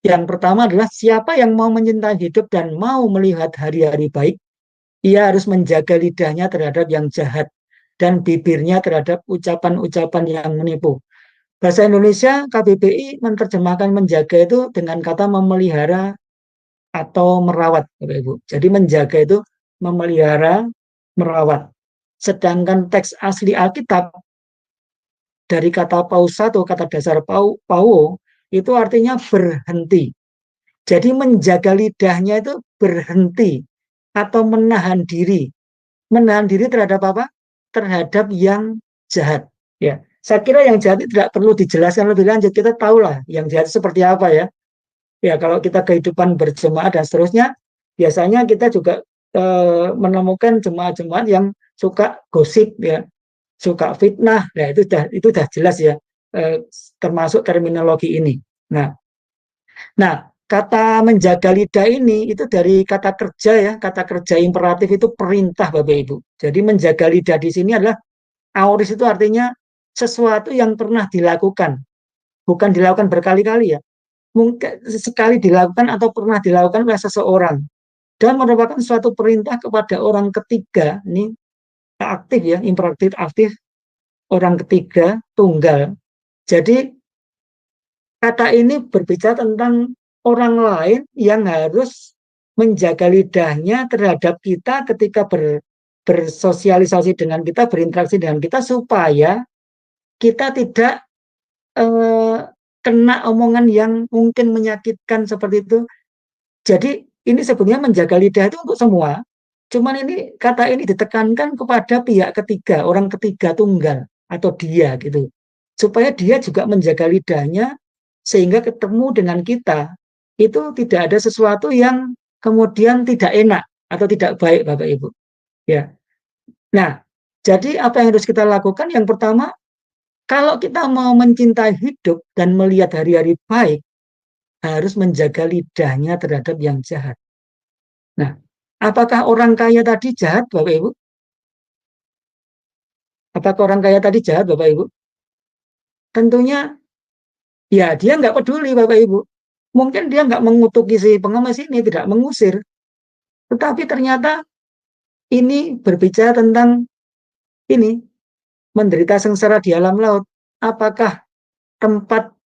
Speaker 7: Yang pertama adalah siapa yang mau mencintai hidup dan mau melihat hari-hari baik, ia harus menjaga lidahnya terhadap yang jahat dan bibirnya terhadap ucapan-ucapan yang menipu. Bahasa Indonesia KBBI menerjemahkan menjaga itu dengan kata memelihara atau merawat, Bapak Ibu. Jadi menjaga itu memelihara, merawat. Sedangkan teks asli Alkitab dari kata pausa atau kata dasar pauo itu artinya berhenti. Jadi menjaga lidahnya itu berhenti atau menahan diri. Menahan diri terhadap apa? Terhadap yang jahat. Ya, saya kira yang jahat itu tidak perlu dijelaskan lebih lanjut. Kita tahulah yang jahat seperti apa ya. Ya, kalau kita kehidupan berjemaah dan seterusnya, biasanya kita juga menemukan jemaat-jemaat yang suka gosip ya, suka fitnah. Nah, itu dah jelas ya, termasuk terminologi ini. Nah, kata menjaga lidah ini itu dari kata kerja ya, kata kerja imperatif itu perintah, Bapak Ibu. Jadi menjaga lidah di sini adalah auris, itu artinya sesuatu yang pernah dilakukan, bukan dilakukan berkali-kali ya. Mungkin sekali dilakukan atau pernah dilakukan oleh seseorang, dan merupakan suatu perintah kepada orang ketiga. Ini aktif ya, imperatif aktif, orang ketiga tunggal. Jadi kata ini berbicara tentang orang lain yang harus menjaga lidahnya terhadap kita ketika bersosialisasi dengan kita, berinteraksi dengan kita, supaya kita tidak kena omongan yang mungkin menyakitkan seperti itu. Jadi ini sebenarnya menjaga lidah itu untuk semua. Cuman ini kata ini ditekankan kepada pihak ketiga, orang ketiga tunggal atau dia gitu. Supaya dia juga menjaga lidahnya sehingga ketemu dengan kita itu tidak ada sesuatu yang kemudian tidak enak atau tidak baik, Bapak Ibu. Ya. Nah, jadi apa yang harus kita lakukan? Yang pertama, kalau kita mau mencintai hidup dan melihat hari-hari baik, harus menjaga lidahnya terhadap yang jahat. Nah, apakah orang kaya tadi jahat, Bapak Ibu? Apakah orang kaya tadi jahat, Bapak Ibu? Tentunya, ya dia nggak peduli, Bapak Ibu. Mungkin dia nggak mengutuki si pengemis ini, tidak mengusir. Tetapi ternyata ini berbicara tentang ini, menderita sengsara di alam laut. Apakah tempat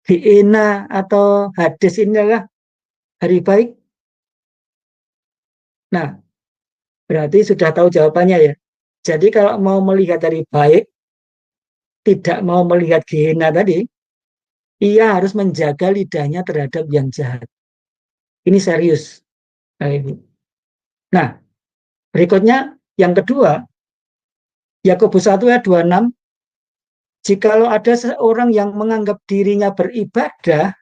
Speaker 7: Gehenna atau Hades ini adalah hari baik? Nah, berarti sudah tahu jawabannya ya. Jadi kalau mau melihat hari baik, tidak mau melihat Gehenna tadi, ia harus menjaga lidahnya terhadap yang jahat. Ini serius. Nah, berikutnya yang kedua, Yakobus 1 ayat 26, jikalau ada seorang yang menganggap dirinya beribadah,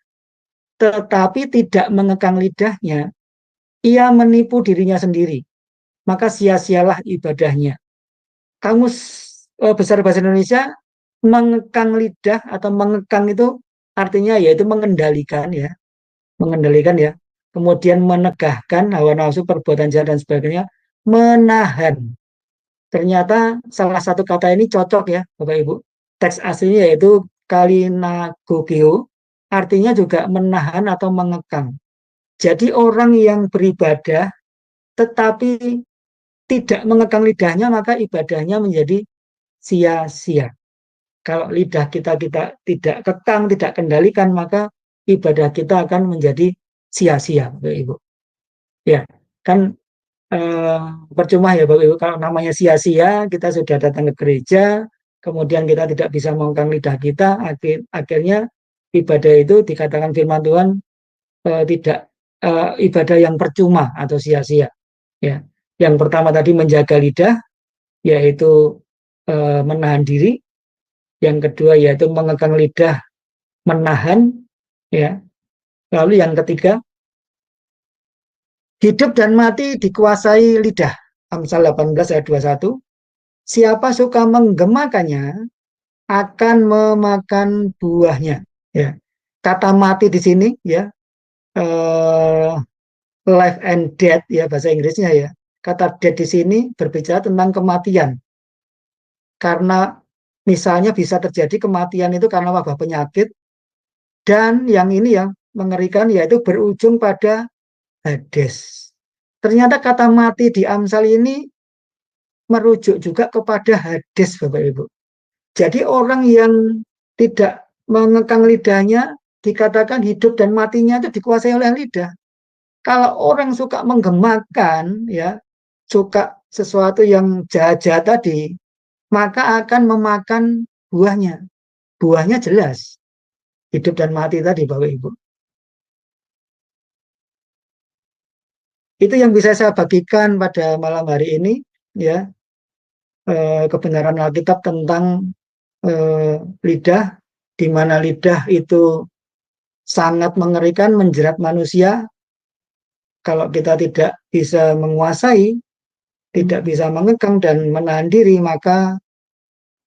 Speaker 7: tetapi tidak mengekang lidahnya, ia menipu dirinya sendiri, maka sia-sialah ibadahnya. Kamus Besar Bahasa Indonesia, mengekang lidah atau mengekang itu artinya yaitu mengendalikan ya. Mengendalikan ya. Kemudian menegahkan hawa nafsu, perbuatan jahat dan sebagainya, menahan. Ternyata salah satu kata ini cocok ya, Bapak Ibu. Teks aslinya yaitu kalinagogeo, artinya juga menahan atau mengekang. Jadi orang yang beribadah tetapi tidak mengekang lidahnya, maka ibadahnya menjadi sia-sia. Kalau lidah kita tidak kekang, tidak kendalikan, maka ibadah kita akan menjadi sia-sia, Bapak Ibu. Ya, kan percuma ya Bapak Ibu, kalau namanya sia-sia, kita sudah datang ke gereja, kemudian kita tidak bisa mengekang lidah kita, akhirnya ibadah itu dikatakan firman Tuhan tidak ibadah yang percuma atau sia-sia. Ya, yang pertama tadi menjaga lidah, yaitu menahan diri. Yang kedua yaitu mengekang lidah, menahan. Ya, lalu yang ketiga, hidup dan mati dikuasai lidah. Amsal 18 ayat 21. Siapa suka menggemakannya akan memakan buahnya. Ya. Kata mati di sini ya, life and death ya bahasa Inggrisnya ya. Kata death di sini berbicara tentang kematian. Karena misalnya bisa terjadi kematian itu karena wabah penyakit, dan yang ini yang mengerikan yaitu berujung pada Hades. Ternyata kata mati di Amsal ini merujuk juga kepada Hades, Bapak Ibu. Jadi orang yang tidak mengekang lidahnya dikatakan hidup dan matinya itu dikuasai oleh lidah. Kalau orang suka menggemakan, ya, suka sesuatu yang jahat-jahat tadi, maka akan memakan buahnya. Buahnya jelas, hidup dan mati tadi, Bapak Ibu. Itu yang bisa saya bagikan pada malam hari ini, ya, kebenaran Alkitab tentang lidah, di mana lidah itu sangat mengerikan, menjerat manusia. Kalau kita tidak bisa menguasai, tidak bisa mengekang dan menahan diri, maka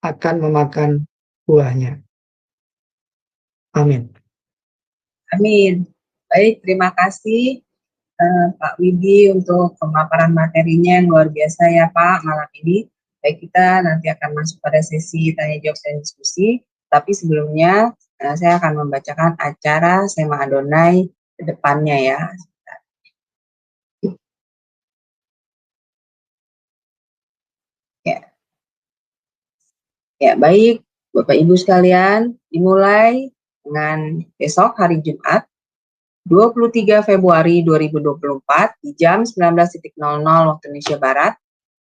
Speaker 7: akan memakan buahnya. Amin.
Speaker 2: Amin. Baik, terima kasih Pak Widi untuk pemaparan materinya yang luar biasa ya Pak malam ini. Baik, kita nanti akan masuk pada sesi tanya jawab dan diskusi. Tapi sebelumnya saya akan membacakan acara Sema Adonai ke depannya ya. Ya, baik Bapak Ibu sekalian, dimulai dengan besok hari Jumat 23 Februari 2024 di jam 19.00 waktu Indonesia Barat.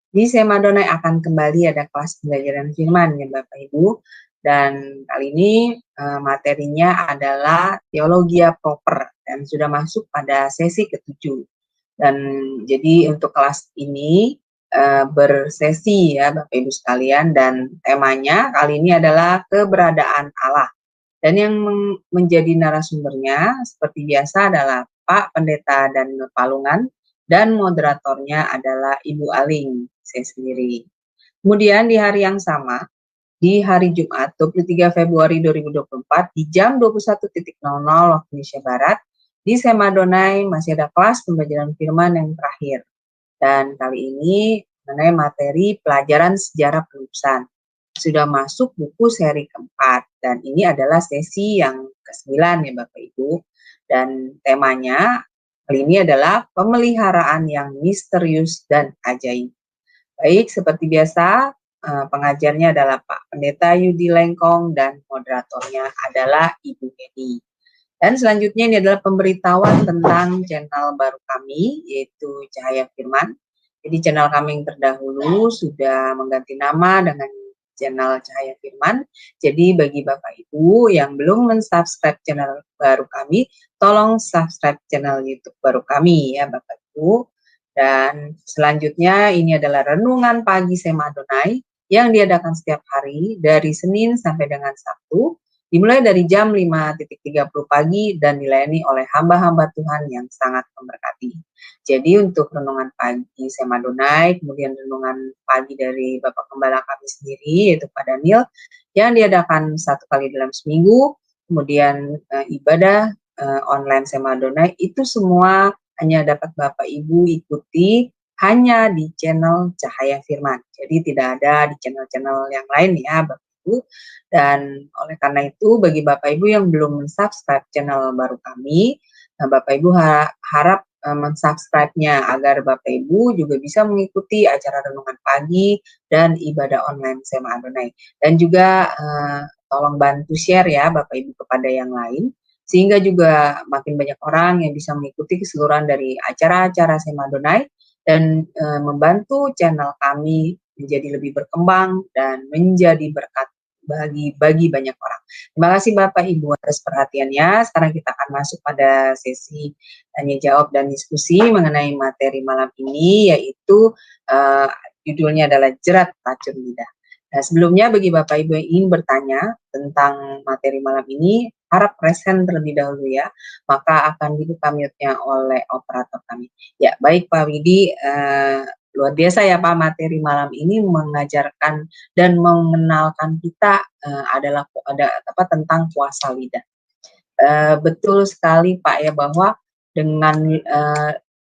Speaker 2: Di Sema Adonai akan kembali ada kelas pembelajaran firman ya Bapak Ibu. Dan kali ini materinya adalah teologia proper dan sudah masuk pada sesi ke-7. Dan jadi untuk kelas ini bersesi ya Bapak Ibu sekalian, dan temanya kali ini adalah keberadaan Allah. Dan yang menjadi narasumbernya seperti biasa adalah Pak Pendeta Daniel Palungan, dan moderatornya adalah Ibu Aling, saya sendiri. Kemudian di hari yang sama, di hari Jumat 23 Februari 2024 di jam 21.00 waktu Indonesia Barat, di Sema Adonai masih ada kelas pembelajaran firman yang terakhir. Dan kali ini mengenai materi pelajaran sejarah penulisan. Sudah masuk buku seri keempat, dan ini adalah sesi yang ke-9 ya Bapak Ibu. Dan temanya kali ini adalah pemeliharaan yang misterius dan ajaib. Baik, seperti biasa, pengajarnya adalah Pak Pendeta Yudi Lengkong dan moderatornya adalah Ibu Edi. Dan selanjutnya ini adalah pemberitahuan tentang channel baru kami, yaitu Cahaya Firman. Jadi channel kami yang terdahulu sudah mengganti nama dengan channel Cahaya Firman. Jadi bagi Bapak Ibu yang belum mensubscribe channel baru kami, tolong subscribe channel YouTube baru kami ya Bapak Ibu. Dan selanjutnya ini adalah renungan pagi Sema Adonai yang diadakan setiap hari dari Senin sampai dengan Sabtu, dimulai dari jam 5.30 pagi dan dilayani oleh hamba-hamba Tuhan yang sangat memberkati. Jadi untuk renungan pagi Sema Adonai, kemudian renungan pagi dari Bapak Gembala kami sendiri, yaitu Pak Daniel, yang diadakan 1 kali dalam seminggu, kemudian ibadah online Sema Adonai, itu semua hanya dapat Bapak Ibu ikuti hanya di channel Cahaya Firman. Jadi tidak ada di channel-channel yang lain ya Bapak Ibu. Dan oleh karena itu bagi Bapak Ibu yang belum subscribe channel baru kami, Bapak Ibu harap mensubscribe-nya agar Bapak Ibu juga bisa mengikuti acara renungan pagi dan ibadah online Sema Adonai. Dan juga tolong bantu share ya Bapak Ibu kepada yang lain, sehingga juga makin banyak orang yang bisa mengikuti keseluruhan dari acara-acara Sema Adonai dan membantu channel kami menjadi lebih berkembang dan menjadi berkat bagi banyak orang. Terima kasih Bapak Ibu atas perhatiannya. Sekarang kita akan masuk pada sesi tanya jawab dan diskusi mengenai materi malam ini, yaitu judulnya adalah jerat racun lidah. Nah, sebelumnya bagi Bapak Ibu yang ingin bertanya tentang materi malam ini, harap present terlebih dahulu ya, maka akan dibuka mute-nya oleh operator kami. Ya, baik Pak Widi, luar biasa ya Pak, materi malam ini mengajarkan dan mengenalkan kita adalah tentang puasa lidah. Betul sekali Pak ya, bahwa dengan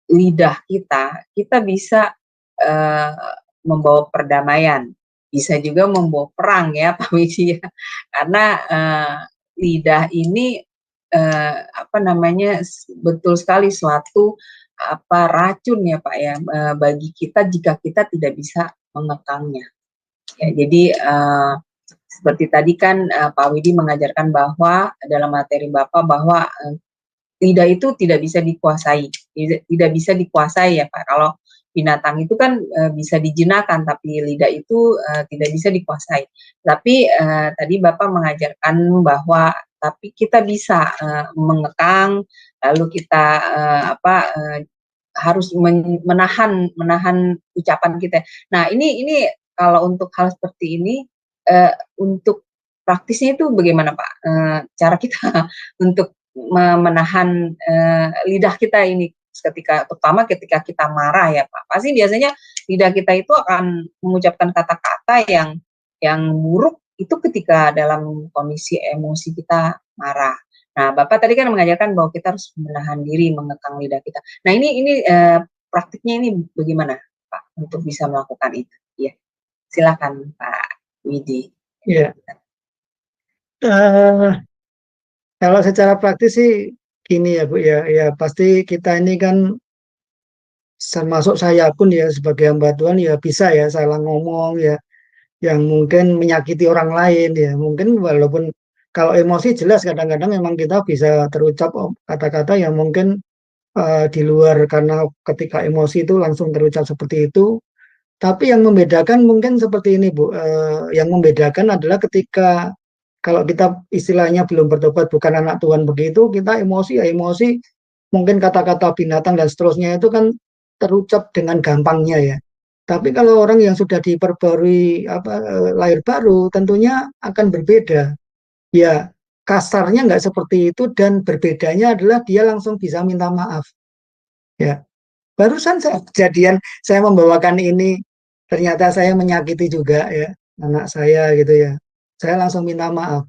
Speaker 2: lidah kita bisa membawa perdamaian, bisa juga membawa perang ya Pak Widi ya, karena lidah ini betul sekali suatu racun ya Pak ya, bagi kita jika kita tidak bisa mengekangnya. Ya, jadi seperti tadi kan Pak Widi mengajarkan bahwa dalam materi Bapak bahwa lidah itu tidak bisa dikuasai, tidak bisa dikuasai ya Pak. Kalau binatang itu kan bisa dijinakan, tapi lidah itu tidak bisa dikuasai. Tapi tadi Bapak mengajarkan bahwa tapi kita bisa mengekang, lalu kita harus menahan ucapan kita. Nah, ini kalau untuk hal seperti ini, untuk praktisnya itu bagaimana Pak? Cara kita untuk menahan lidah kita ini terutama ketika kita marah ya Pak. Pasti biasanya lidah kita itu akan mengucapkan kata-kata yang buruk itu ketika dalam kondisi emosi kita marah. Nah, Bapak tadi kan mengajarkan bahwa kita harus menahan diri, mengekang lidah kita. Nah, ini praktiknya ini bagaimana, Pak, untuk bisa melakukan itu? Ya, silakan Pak Widi.
Speaker 7: Ya. Kalau secara praktis sih gini ya Bu ya pasti kita ini kan termasuk saya pun ya sebagai hamba Tuhan ya bisa ya salah ngomong ya yang mungkin menyakiti orang lain ya, mungkin walaupun kalau emosi jelas kadang-kadang memang kita bisa terucap kata-kata yang mungkin di luar karena ketika emosi itu langsung terucap seperti itu. Tapi yang membedakan mungkin seperti ini Bu, yang membedakan adalah ketika kalau kita istilahnya belum bertobat bukan anak Tuhan begitu, kita emosi mungkin kata-kata binatang dan seterusnya itu kan terucap dengan gampangnya ya. Tapi kalau orang yang sudah diperbarui lahir baru tentunya akan berbeda. Ya, kasarnya nggak seperti itu dan berbedanya adalah dia langsung bisa minta maaf. Ya, barusan kejadian saya membawakan ini ternyata saya menyakiti juga ya anak saya gitu ya. Saya langsung minta maaf.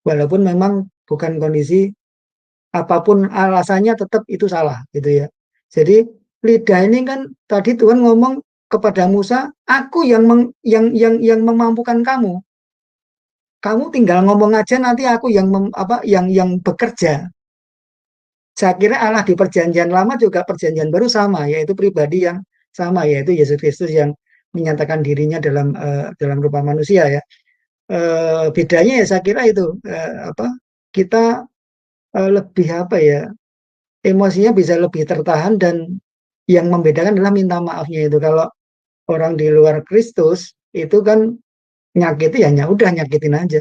Speaker 7: Walaupun memang bukan kondisi apapun alasannya tetap itu salah gitu ya. Jadi lidah ini kan tadi Tuhan ngomong kepada Musa, aku yang memampukan kamu. Kamu tinggal ngomong aja nanti aku yang bekerja. Saya kira Allah di perjanjian lama juga perjanjian baru sama, yaitu pribadi yang sama, yaitu Yesus Kristus yang menyatakan dirinya dalam rupa manusia ya. Bedanya ya saya kira itu kita lebih emosinya bisa lebih tertahan dan yang membedakan adalah minta maafnya itu. Kalau orang di luar Kristus itu kan nyakitin nyakitin aja.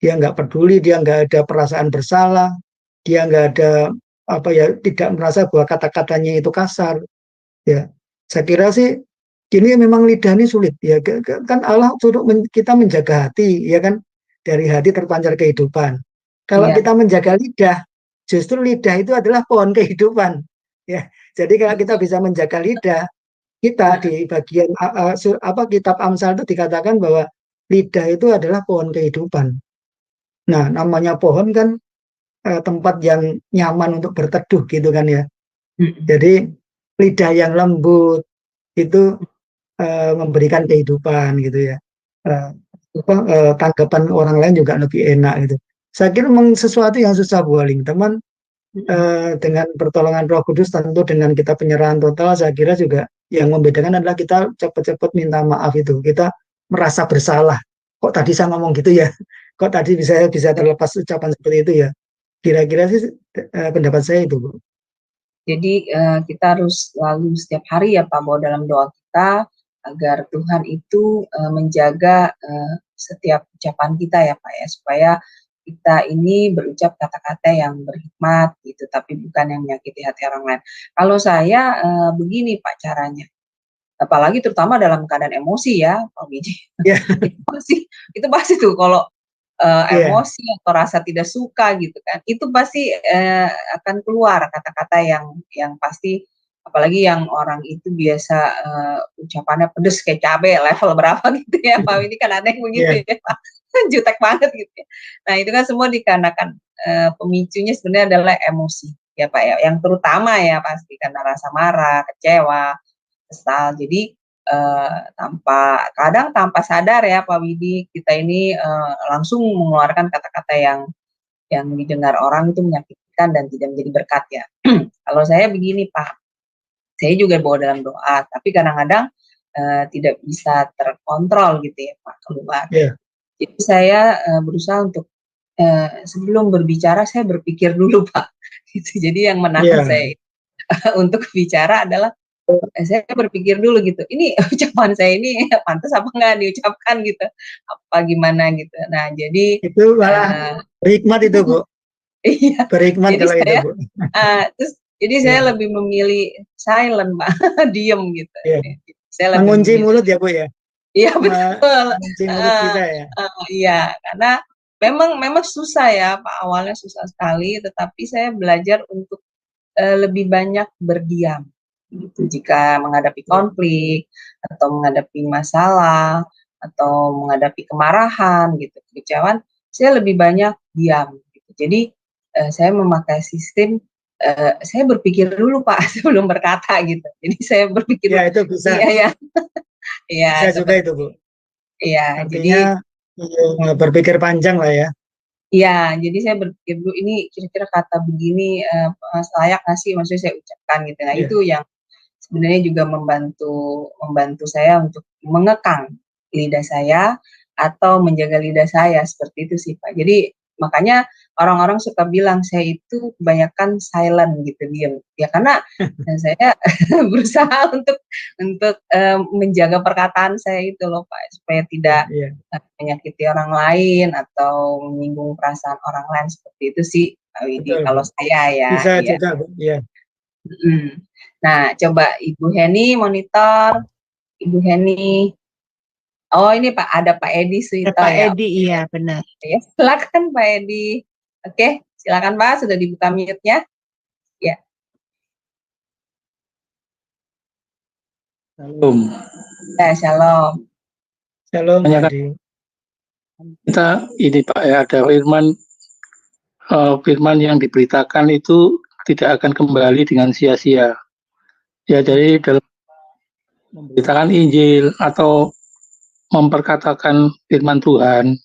Speaker 7: Dia nggak peduli, dia nggak ada perasaan bersalah, dia nggak ada tidak merasa bahwa kata-katanya itu kasar. Ya, saya kira sih ini memang lidah ini sulit ya. Kan Allah suruh kita menjaga hati ya kan, dari hati terpancar kehidupan. Kalau kita menjaga lidah, justru lidah itu adalah pohon kehidupan. Ya, jadi kalau kita bisa menjaga lidah, kita di bagian kitab Amsal itu dikatakan bahwa lidah itu adalah pohon kehidupan. Nah, namanya pohon kan tempat yang nyaman untuk berteduh gitu kan ya. Jadi lidah yang lembut itu memberikan kehidupan gitu ya. Tanggapan orang lain juga lebih enak gitu. Saya kira memang sesuatu yang susah bualing teman. Dengan pertolongan Roh Kudus tentu dengan kita penyerahan total, saya kira juga yang membedakan adalah kita cepat-cepat minta maaf itu. Kita merasa bersalah. Kok tadi saya ngomong gitu ya? Kok tadi bisa terlepas ucapan seperti itu ya? Kira-kira sih pendapat saya itu, Bu.
Speaker 2: Jadi kita harus selalu setiap hari ya Pak bawa dalam doa kita agar Tuhan itu menjaga setiap ucapan kita ya Pak ya, supaya kita ini berucap kata-kata yang berhikmat gitu, tapi bukan yang menyakiti hati orang lain. Kalau saya begini Pak caranya, apalagi terutama dalam keadaan emosi ya Pak Wiji.
Speaker 7: Iya.
Speaker 2: itu pasti tuh kalau
Speaker 7: Iya.
Speaker 2: emosi atau rasa tidak suka gitu kan, itu pasti akan keluar kata-kata yang pasti, apalagi yang orang itu biasa ucapannya pedes kayak cabe level berapa gitu ya Pak, ini kan ada yang begitu ya Pak, jutek banget gitu ya. Nah itu kan semua dikarenakan pemicunya sebenarnya adalah emosi ya Pak ya, yang terutama ya pasti karena rasa marah, kecewa, kesal. Jadi kadang tanpa sadar ya Pak Widi, kita ini langsung mengeluarkan kata-kata yang didengar orang itu menyakitkan dan tidak menjadi berkat ya. Kalau saya begini Pak, saya juga bawa dalam doa, tapi kadang-kadang tidak bisa terkontrol gitu ya Pak keluar.
Speaker 7: Yeah.
Speaker 2: Jadi saya berusaha untuk sebelum berbicara saya berpikir dulu Pak. Gitu. Jadi yang menahan saya untuk bicara adalah saya berpikir dulu gitu, ini ucapan saya ini pantas apa enggak diucapkan gitu, apa gimana gitu. Nah jadi
Speaker 7: itu malah berhikmat itu Bu.
Speaker 2: Iya.
Speaker 7: Berhikmat kalau
Speaker 2: saya,
Speaker 7: itu Bu.
Speaker 2: Jadi saya lebih memilih silent Pak, diem gitu. Saya
Speaker 7: mengunci mulut ya Bu ya.
Speaker 2: Iya betul.
Speaker 7: Mengunci mulut kita ya.
Speaker 2: Iya, karena memang susah ya Pak, awalnya susah sekali, tetapi saya belajar untuk lebih banyak berdiam. Gitu. Jika menghadapi konflik atau menghadapi masalah atau menghadapi kemarahan gitu, kekecewaan, saya lebih banyak diam gitu. Jadi saya memakai sistem saya berpikir dulu Pak sebelum berkata gitu. Jadi saya berpikir
Speaker 7: ya itu bisa.
Speaker 2: Iya. Iya.
Speaker 7: Bisa juga itu Bu.
Speaker 2: Iya,
Speaker 7: artinya jadi berpikir panjang lah ya.
Speaker 2: Iya, jadi saya berpikir dulu ini kira-kira kata begini layak nggak sih maksudnya saya ucapkan gitu. Nah itu yang sebenarnya juga membantu saya untuk mengekang lidah saya atau menjaga lidah saya, seperti itu sih Pak. Jadi makanya orang-orang suka bilang saya itu kebanyakan silent gitu, diam. Ya karena saya berusaha untuk menjaga perkataan saya itu loh Pak, supaya tidak menyakiti orang lain atau menyinggung perasaan orang lain, seperti itu sih Pak Widi. Kalau saya ya.
Speaker 7: Bisa juga Bu, ya.
Speaker 2: Nah, coba Ibu Heni monitor. Ibu Heni. Oh, ini Pak, ada Pak Edi Suito
Speaker 3: Pak
Speaker 2: ya.
Speaker 3: Edi, iya benar.
Speaker 2: Ya, silakan Pak Edi. Oke, silakan Pak, sudah dibuka mute-nya. Ya.
Speaker 8: Shalom.
Speaker 2: Ya, shalom.
Speaker 7: Shalom, Pak Edi.
Speaker 8: Kita ini Pak ya, ada firman yang diberitakan itu tidak akan kembali dengan sia-sia. Ya, jadi dalam memberitakan Injil atau memperkatakan firman Tuhan,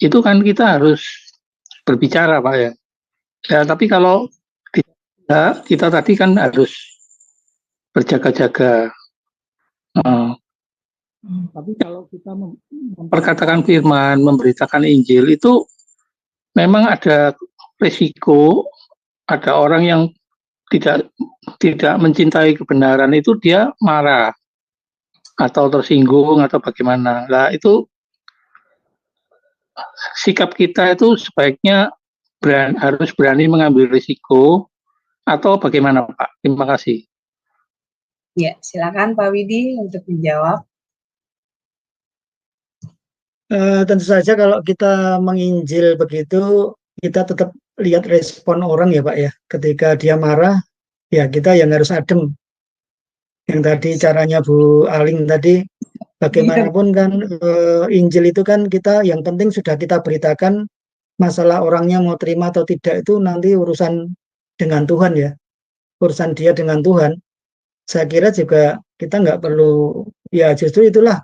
Speaker 8: itu kan kita harus berbicara Pak ya. Ya, tapi kalau kita tadi kan harus berjaga-jaga. Tapi kalau kita memperkatakan firman, memberitakan Injil, itu memang ada risiko, ada orang yang tidak mencintai kebenaran itu dia marah atau tersinggung atau bagaimana. Nah itu sikap kita itu sebaiknya harus berani mengambil risiko atau bagaimana Pak? Terima kasih.
Speaker 2: Ya, silakan Pak Widi untuk menjawab.
Speaker 7: Tentu saja kalau kita menginjil begitu, kita tetap lihat respon orang ya Pak ya. Ketika dia marah, ya kita yang harus adem. Yang tadi caranya Bu Aling tadi, bagaimanapun kan Injil itu kan kita, yang penting sudah kita beritakan, masalah orangnya mau terima atau tidak itu nanti urusan dengan Tuhan ya. Urusan dia dengan Tuhan. Saya kira juga kita nggak perlu, ya justru itulah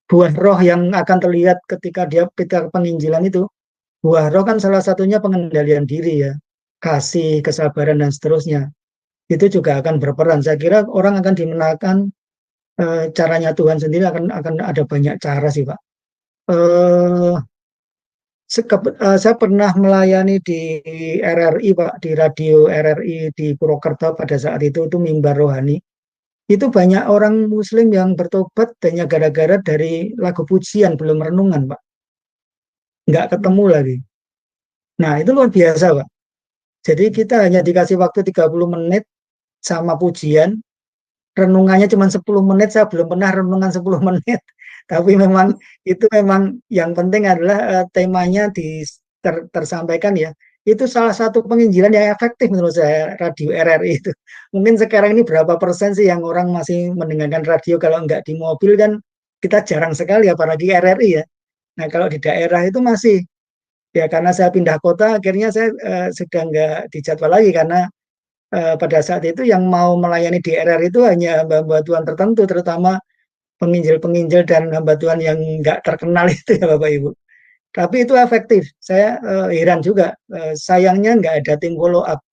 Speaker 7: buah roh yang akan terlihat ketika penginjilan itu. Buah roh kan salah satunya pengendalian diri ya, kasih, kesabaran dan seterusnya. Itu juga akan berperan. Saya kira orang akan dimenangkan caranya Tuhan sendiri, akan ada banyak cara sih Pak. Saya pernah melayani di RRI Pak, di radio RRI di Purwokerto pada saat itu mimbar rohani. Itu banyak orang Muslim yang bertobat hanya gara-gara dari lagu pujian, belum renungan Pak. Nggak ketemu lagi. Nah itu luar biasa Pak. Jadi kita hanya dikasih waktu 30 menit sama pujian, renungannya cuma 10 menit, saya belum pernah renungan 10 menit. Tapi memang itu memang yang penting adalah temanya tersampaikan ya. Itu salah satu penginjilan yang efektif menurut saya, radio RRI itu. Mungkin sekarang ini berapa persen sih yang orang masih mendengarkan radio, kalau nggak di mobil kan kita jarang sekali, apalagi RRI ya. Nah kalau di daerah itu masih, ya karena saya pindah kota akhirnya saya sudah nggak dijadwal lagi, karena pada saat itu yang mau melayani di RRI itu hanya hamba Tuhan tertentu, terutama penginjil-penginjil dan hamba Tuhan yang nggak terkenal itu ya Bapak Ibu. Tapi itu efektif. Saya heran juga, sayangnya nggak ada tim follow up.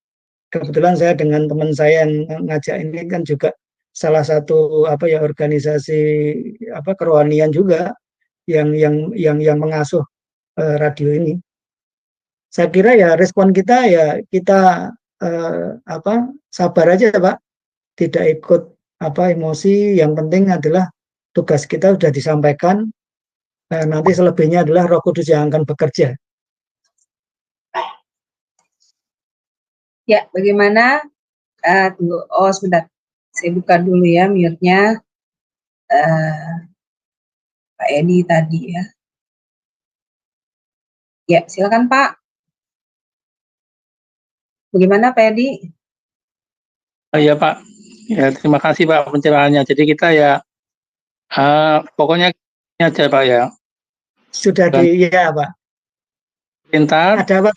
Speaker 7: Kebetulan saya dengan teman saya yang ngajak ini kan juga salah satu organisasi kerohanian juga yang mengasuh radio ini. Saya kira ya respon kita ya kita sabar aja Pak, tidak ikut emosi. Yang penting adalah tugas kita sudah disampaikan, nanti selebihnya adalah Roh Kudus yang akan bekerja.
Speaker 2: Ya, bagaimana? Tunggu, sebentar. Saya buka dulu ya mute-nya. Pak Edi tadi ya. Ya, silakan Pak. Bagaimana Pak Edi?
Speaker 8: Oh iya Pak, ya terima kasih Pak pencerahannya. Jadi kita ya pokoknya ini aja Pak ya.
Speaker 7: Sudah ya Pak.
Speaker 8: Pintar.
Speaker 7: Ada Pak.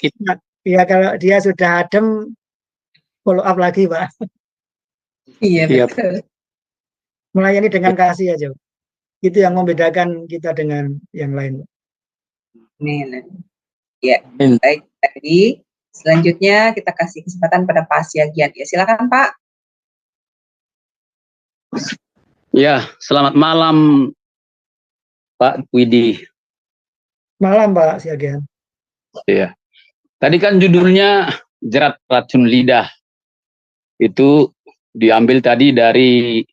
Speaker 7: Ya kalau dia sudah adem, follow up lagi Pak.
Speaker 2: Iya betul.
Speaker 7: Melayani dengan kasih aja. Itu yang membedakan kita dengan yang lain.
Speaker 2: Ya, baik tadi. Selanjutnya kita kasih kesempatan pada Pak Siagian. Ya, silakan Pak.
Speaker 9: Ya, selamat malam Pak Widi.
Speaker 7: Malam Pak Siagian.
Speaker 9: Iya. Tadi kan judulnya Jerat Racun Lidah. Itu diambil tadi dari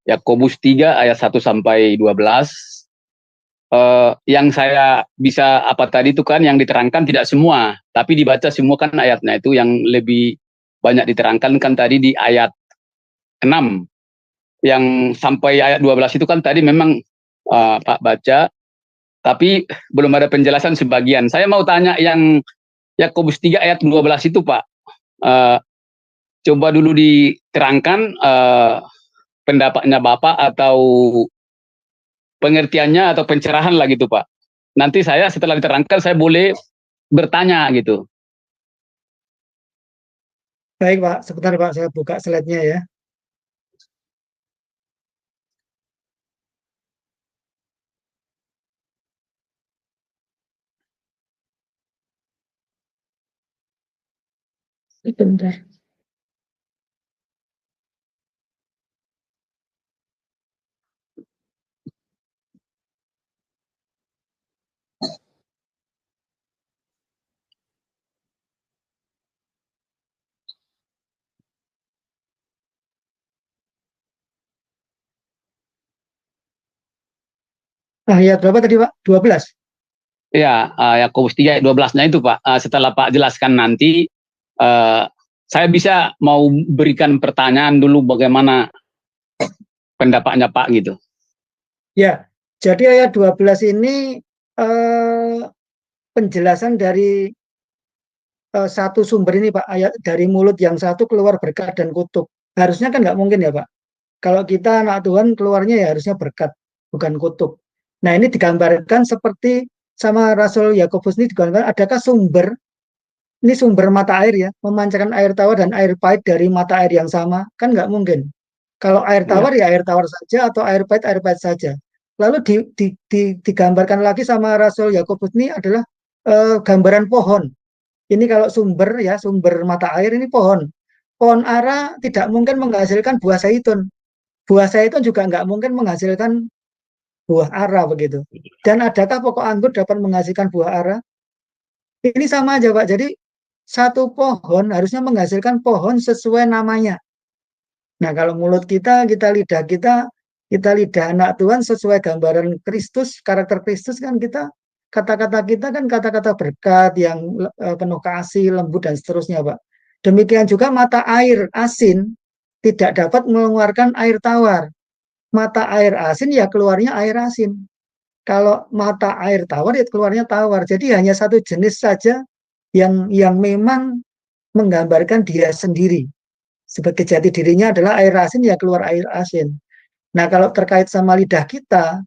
Speaker 9: Yakobus 3 ayat 1 sampai 12. Yang saya bisa tadi itu kan yang diterangkan tidak semua, tapi dibaca semua kan ayatnya. Itu yang lebih banyak diterangkan kan tadi di ayat 6. Yang sampai ayat 12 itu kan tadi memang Pak baca, tapi belum ada penjelasan sebagian. Saya mau tanya yang Yakobus 3 ayat 12 itu Pak. Coba dulu diterangkan pendapatnya Bapak atau pengertiannya atau pencerahan lah gitu Pak. Nanti saya setelah diterangkan saya boleh bertanya gitu.
Speaker 7: Baik Pak, sebentar Pak, saya buka slide-nya ya. Sebentar. Ayat berapa tadi Pak? 12?
Speaker 9: Ya, Yakobus 3 ayat 12-nya itu Pak. Setelah Pak jelaskan nanti, saya bisa mau berikan pertanyaan dulu bagaimana pendapatnya Pak gitu.
Speaker 7: Ya, jadi ayat 12 ini penjelasan dari satu sumber ini Pak, ayat dari mulut yang satu keluar berkat dan kutuk. Harusnya kan nggak mungkin ya Pak. Kalau kita anak Tuhan keluarnya ya harusnya berkat, bukan kutuk. Nah ini digambarkan seperti sama Rasul Yakobus ini digambarkan, adakah sumber, ini sumber mata air ya, memancarkan air tawar dan air pahit dari mata air yang sama, kan nggak mungkin. Kalau air tawar ya air tawar saja, atau air pahit saja. Lalu digambarkan lagi sama Rasul Yakobus ini adalah gambaran pohon. Ini kalau sumber ya, sumber mata air ini pohon. Pohon ara tidak mungkin menghasilkan buah zaitun. Buah zaitun juga nggak mungkin menghasilkan buah ara begitu. Dan adakah pokok anggur dapat menghasilkan buah ara? Ini sama aja Pak. Jadi satu pohon harusnya menghasilkan pohon sesuai namanya. Nah, kalau mulut kita lidah kita lidah anak Tuhan sesuai gambaran Kristus, karakter Kristus kan kata-kata kita kan kata-kata berkat yang penuh kasih, lembut dan seterusnya, Pak. Demikian juga mata air asin tidak dapat mengeluarkan air tawar. Mata air asin ya keluarnya air asin. Kalau mata air tawar ya keluarnya tawar. Jadi hanya satu jenis saja yang memang menggambarkan dia sendiri. Sebagai jati dirinya adalah air asin, ya keluar air asin. Nah, kalau terkait sama lidah kita,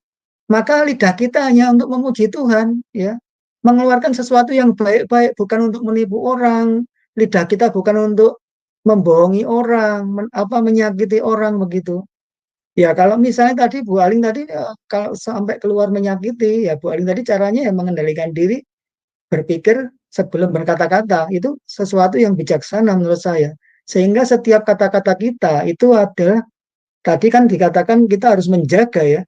Speaker 7: maka lidah kita hanya untuk memuji Tuhan, ya, mengeluarkan sesuatu yang baik-baik, bukan untuk menipu orang. Lidah kita bukan untuk membohongi orang, menyakiti orang begitu. Ya, kalau misalnya tadi Bu Aling tadi kalau sampai keluar menyakiti, ya Bu Aling tadi caranya ya mengendalikan diri, berpikir sebelum berkata-kata, itu sesuatu yang bijaksana menurut saya. Sehingga setiap kata-kata kita itu adalah, tadi kan dikatakan kita harus menjaga ya,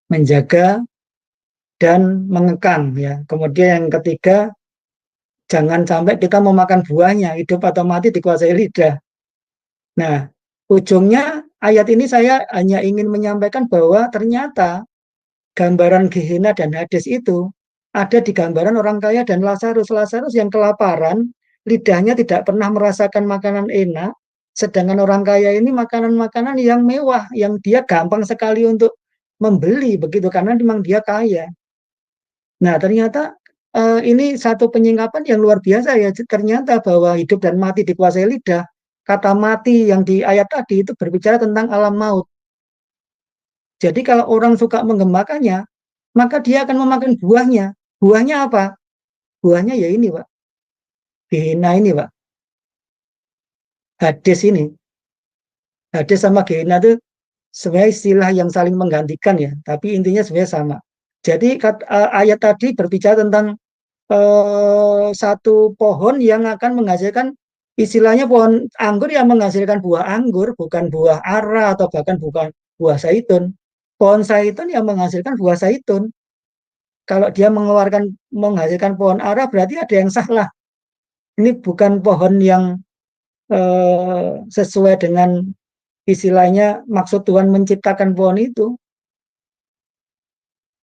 Speaker 7: menjaga dan mengekang ya. Kemudian yang ketiga, jangan sampai kita memakan buahnya, hidup atau mati dikuasai lidah. Nah, ujungnya ayat ini saya hanya ingin menyampaikan bahwa ternyata gambaran Gehenna dan Hades itu ada di gambaran orang kaya dan Lazarus. Lazarus yang kelaparan, lidahnya tidak pernah merasakan makanan enak, sedangkan orang kaya ini makanan-makanan yang mewah, yang dia gampang sekali untuk membeli begitu, karena memang dia kaya. Nah, ternyata ini satu penyingkapan yang luar biasa ya. Ternyata bahwa hidup dan mati dikuasai lidah. Kata mati yang di ayat tadi itu berbicara tentang alam maut. Jadi kalau orang suka menggemakannya, maka dia akan memakan buahnya. Buahnya apa? Buahnya ya ini, Pak. Gehenna ini, Pak. Hades ini. Hades sama Gehenna itu sebenarnya istilah yang saling menggantikan ya, tapi intinya sebenarnya sama. Jadi ayat tadi berbicara tentang satu pohon yang akan menghasilkan, istilahnya pohon anggur yang menghasilkan buah anggur, bukan buah ara atau bahkan bukan buah zaitun. Pohon zaitun yang menghasilkan buah zaitun. Kalau dia menghasilkan pohon ara, berarti ada yang salah. Ini bukan pohon yang sesuai dengan istilahnya maksud Tuhan menciptakan pohon itu.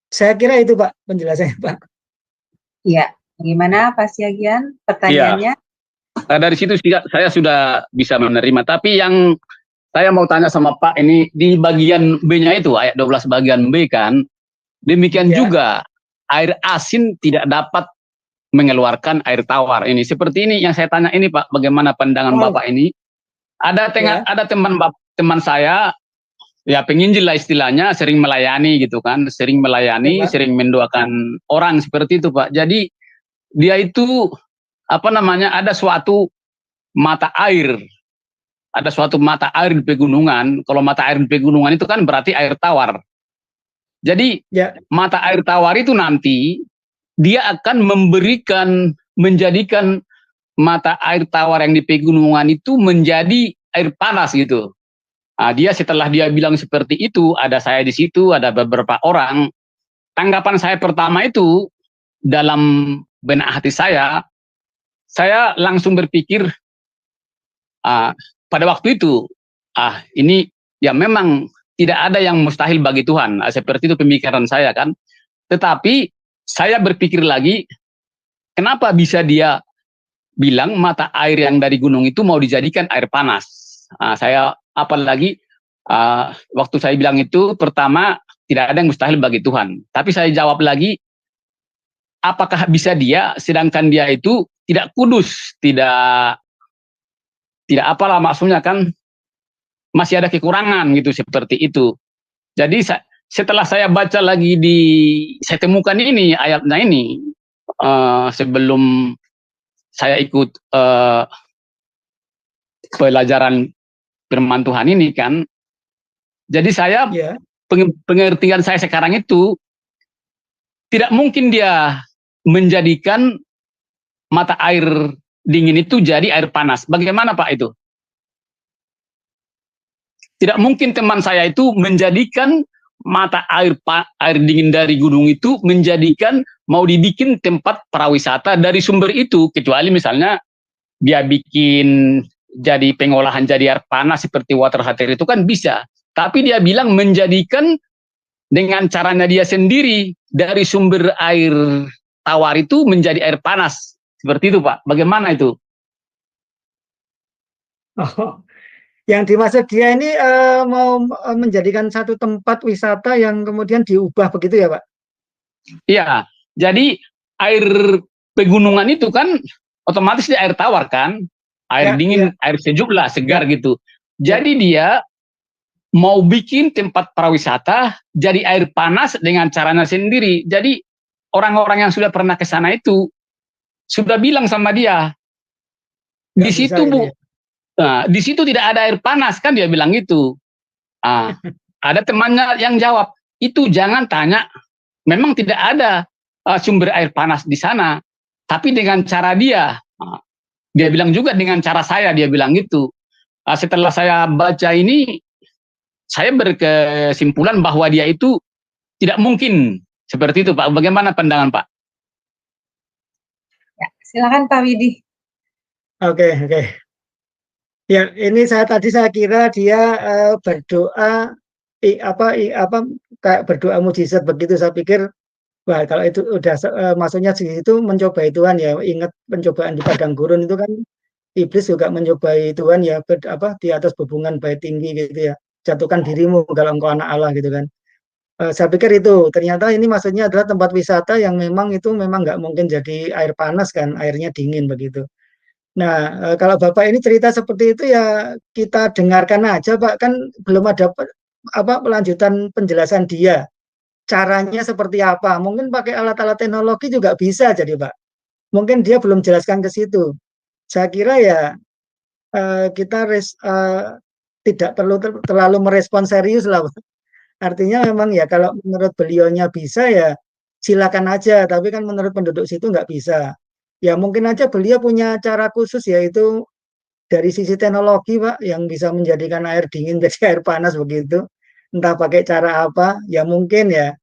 Speaker 7: Saya kira itu Pak penjelasannya Pak.
Speaker 2: Iya, gimana Pak Siagian pertanyaannya?
Speaker 9: Ya. Dari situ saya sudah bisa menerima. Tapi yang saya mau tanya sama Pak ini, di bagian B-nya itu, ayat 12 bagian B kan, demikian juga air asin tidak dapat mengeluarkan air tawar. Ini seperti ini yang saya tanya ini Pak, bagaimana pandangan Bapak ini? Ada teman saya, ya penginjil lah istilahnya, sering melayani gitu kan, sering melayani, sering mendoakan orang seperti itu Pak. Jadi dia itu ada suatu mata air, di pegunungan. Kalau mata air di pegunungan itu kan berarti air tawar. Jadi mata air tawar itu nanti dia akan menjadikan mata air tawar yang di pegunungan itu menjadi air panas gitu. Nah, setelah dia bilang seperti itu, ada saya di situ, ada beberapa orang. Tanggapan saya pertama itu dalam benak hati saya langsung berpikir pada waktu itu, ini ya memang tidak ada yang mustahil bagi Tuhan. Seperti itu pemikiran saya kan. Tetapi saya berpikir lagi, kenapa bisa dia bilang mata air yang dari gunung itu mau dijadikan air panas? Apalagi waktu saya bilang itu, pertama tidak ada yang mustahil bagi Tuhan. Tapi saya jawab lagi, apakah bisa dia, sedangkan dia itu tidak kudus, tidak apalah maksudnya kan, masih ada kekurangan gitu, seperti itu. Jadi setelah saya baca lagi saya temukan ini ayatnya ini sebelum saya ikut pelajaran firman Tuhan ini kan. Jadi saya pengertian saya sekarang itu tidak mungkin dia menjadikan mata air dingin itu jadi air panas. Bagaimana Pak itu? tidak mungkin teman saya itu menjadikan mata air dingin dari gunung itu menjadikan mau dibikin tempat pariwisata dari sumber itu, kecuali misalnya dia bikin jadi pengolahan jadi air panas seperti water heater itu kan bisa. Tapi dia bilang menjadikan dengan caranya dia sendiri dari sumber air tawar itu menjadi air panas. Seperti itu Pak, bagaimana itu?
Speaker 7: Oh, yang dimaksud dia ini mau menjadikan satu tempat wisata yang kemudian diubah begitu ya Pak?
Speaker 9: Iya, jadi air pegunungan itu kan otomatis dia air tawar kan, air dingin, air sejuk lah, segar gitu. Jadi dia mau bikin tempat pariwisata jadi air panas dengan caranya sendiri. Jadi orang-orang yang sudah pernah ke sana itu sudah bilang sama dia, di situ Bu, nah, di situ tidak ada air panas kan dia bilang itu. Ada temannya yang jawab, itu jangan tanya, memang tidak ada sumber air panas di sana, tapi dengan cara dia. Dia bilang juga dengan cara saya, dia bilang gitu. Setelah saya baca ini, saya berkesimpulan bahwa dia itu tidak mungkin seperti itu Pak. Bagaimana pandangan Pak?
Speaker 2: Ya, silakan Pak Widi.
Speaker 7: Oke. Ya, ini tadi saya kira dia berdoa kayak berdoa mujizat begitu. Saya pikir wah kalau itu udah maksudnya itu mencobai Tuhan ya. Ingat pencobaan di padang gurun itu kan iblis juga mencobai Tuhan ya, di atas bebungan bait tinggi gitu ya. Jatuhkan dirimu kalau engkau anak Allah gitu kan. Saya pikir itu ternyata ini maksudnya adalah tempat wisata yang memang nggak mungkin jadi air panas kan, airnya dingin begitu. Nah, kalau Bapak ini cerita seperti itu ya kita dengarkan aja Pak, kan belum ada pelanjutan penjelasan dia. Caranya seperti apa? Mungkin pakai alat-alat teknologi juga bisa jadi Pak. Mungkin dia belum jelaskan ke situ. Saya kira ya kita tidak perlu terlalu merespon serius lah Pak. Artinya memang ya kalau menurut beliaunya bisa ya silakan aja, tapi kan menurut penduduk situ nggak bisa. Ya mungkin aja beliau punya cara khusus yaitu dari sisi teknologi Pak yang bisa menjadikan air dingin jadi air panas begitu. Entah pakai cara apa, ya mungkin ya.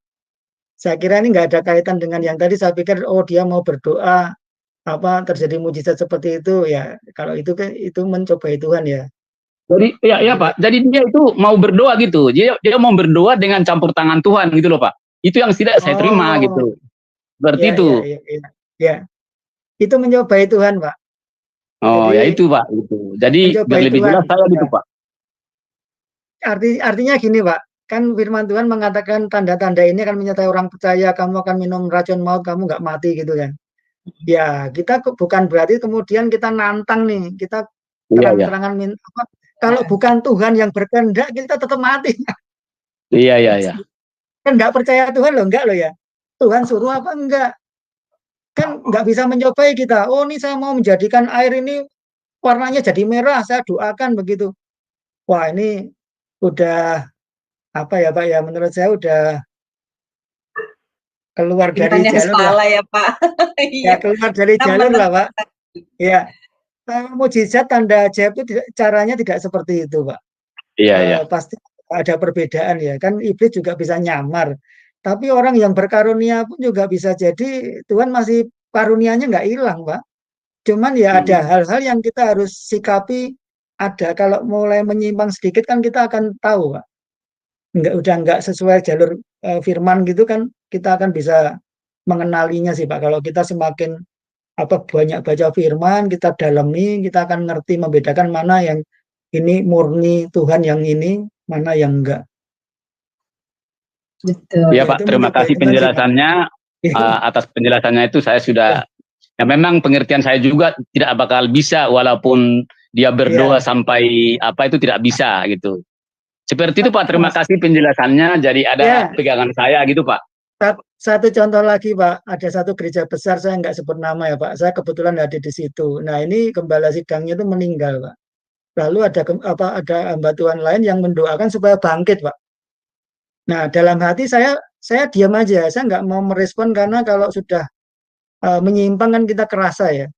Speaker 7: Saya kira ini nggak ada kaitan dengan yang tadi saya pikir dia mau berdoa terjadi mujizat seperti itu ya. Kalau itu kan itu mencobai Tuhan ya.
Speaker 9: Jadi ya Pak, jadi dia itu mau berdoa gitu. Dia mau berdoa dengan campur tangan Tuhan gitu loh Pak. Itu yang tidak saya terima gitu. Berarti itu.
Speaker 7: Ya. Itu mencobai Tuhan Pak.
Speaker 9: Oh jadi, ya itu Pak. Itu. Jadi biar lebih jelas saya gitu Pak.
Speaker 7: Artinya gini Pak, kan firman Tuhan mengatakan tanda-tanda ini akan menyertai orang percaya, kamu akan minum racun maut, kamu nggak mati gitu kan. Ya kita bukan berarti kemudian kita nantang nih, kita terang-terangan kalau bukan Tuhan yang berkehendak kita tetap mati.
Speaker 9: Iya.
Speaker 7: Kan nggak percaya Tuhan loh, enggak loh ya. Tuhan suruh apa enggak? Kan nggak bisa mencobai kita. Oh ini saya mau menjadikan air ini warnanya jadi merah, saya doakan begitu. Wah ini udah apa ya Pak ya, menurut saya udah keluar dari jalur lah.
Speaker 2: Ya Pak.
Speaker 7: Ya keluar dari jalur lah Pak. Ya. Mujizat tanda ajaib itu caranya tidak seperti itu Pak.
Speaker 9: Iya.
Speaker 7: Pasti ada perbedaan ya. Kan iblis juga bisa nyamar. Tapi orang yang berkarunia pun juga bisa jadi Tuhan masih karunianya nggak hilang Pak. Cuman ya ada hal-hal yang kita harus sikapi. Ada kalau mulai menyimpang sedikit kan kita akan tahu Pak. Udah nggak sesuai jalur firman gitu kan kita akan bisa mengenalinya sih Pak. Kalau kita semakin banyak baca firman, kita dalami, kita akan ngerti membedakan mana yang ini murni Tuhan yang ini, mana yang enggak.
Speaker 2: Betul.
Speaker 9: Ya Pak, terima kasih penjelasannya. Atas penjelasannya itu saya sudah, ya memang pengertian saya juga tidak bakal bisa walaupun dia berdoa sampai itu tidak bisa gitu. Seperti itu Pak, terima kasih penjelasannya. Jadi ada pegangan saya gitu Pak.
Speaker 7: Satu contoh lagi Pak, ada satu gereja besar, saya nggak sebut nama ya Pak, saya kebetulan ada di situ. Nah ini gembala sidangnya itu meninggal Pak. Lalu ada hamba Tuhan lain yang mendoakan supaya bangkit Pak. Nah dalam hati saya diam aja, saya nggak mau merespon karena kalau sudah menyimpang kan kita kerasa ya.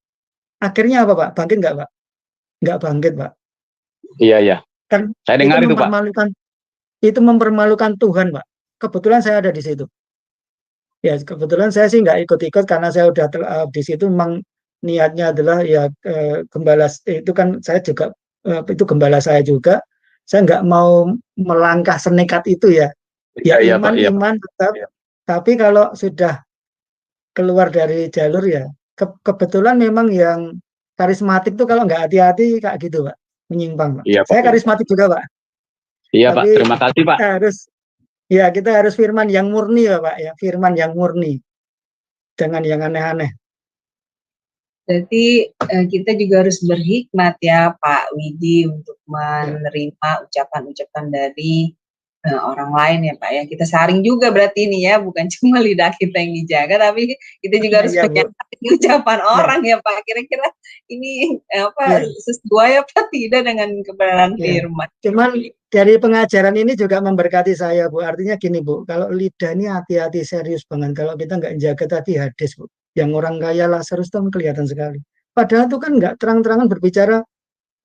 Speaker 7: Akhirnya apa Pak? Bangkit nggak Pak? Nggak bangkit Pak.
Speaker 9: Iya.
Speaker 7: Kan
Speaker 9: Saya
Speaker 7: itu
Speaker 9: dengar itu, Pak.
Speaker 7: mempermalukan Tuhan, Pak. Kebetulan saya ada di situ. Ya, kebetulan saya sih nggak ikut-ikut karena saya udah di situ memang niatnya adalah ya gembala itu kan saya juga itu gembala saya juga. Saya nggak mau melangkah senekat itu ya. Ya
Speaker 9: Iya, Pak. Iya, Pak.
Speaker 7: iman tetap. Tapi kalau sudah keluar dari jalur ya kebetulan memang yang karismatik tuh kalau nggak hati-hati kayak gitu, Pak, menyimpang, Pak.
Speaker 9: Iya, Pak.
Speaker 7: Saya karismatik juga, Pak.
Speaker 9: Iya, Pak.
Speaker 7: Tapi
Speaker 9: Terima kasih, Pak.
Speaker 7: kita harus firman yang murni ya, Pak, ya, firman yang murni. Jangan yang aneh-aneh.
Speaker 2: Berarti kita juga harus berhikmat ya Pak Widi untuk menerima ucapan-ucapan dari orang lain ya Pak ya. Kita saring juga berarti ini ya, bukan cuma lidah kita yang dijaga, tapi kita juga harus menyadari ucapan orang ya Pak. Kira-kira ini sesuai apa tidak dengan kebenaran firman.
Speaker 7: Cuman dari pengajaran ini juga memberkati saya, Bu. Artinya gini, Bu, kalau lidah ini hati-hati, serius banget. Kalau kita nggak jaga tadi hadis, Bu. Yang orang kaya Lazarus itu kelihatan sekali. Padahal itu kan nggak terang-terangan berbicara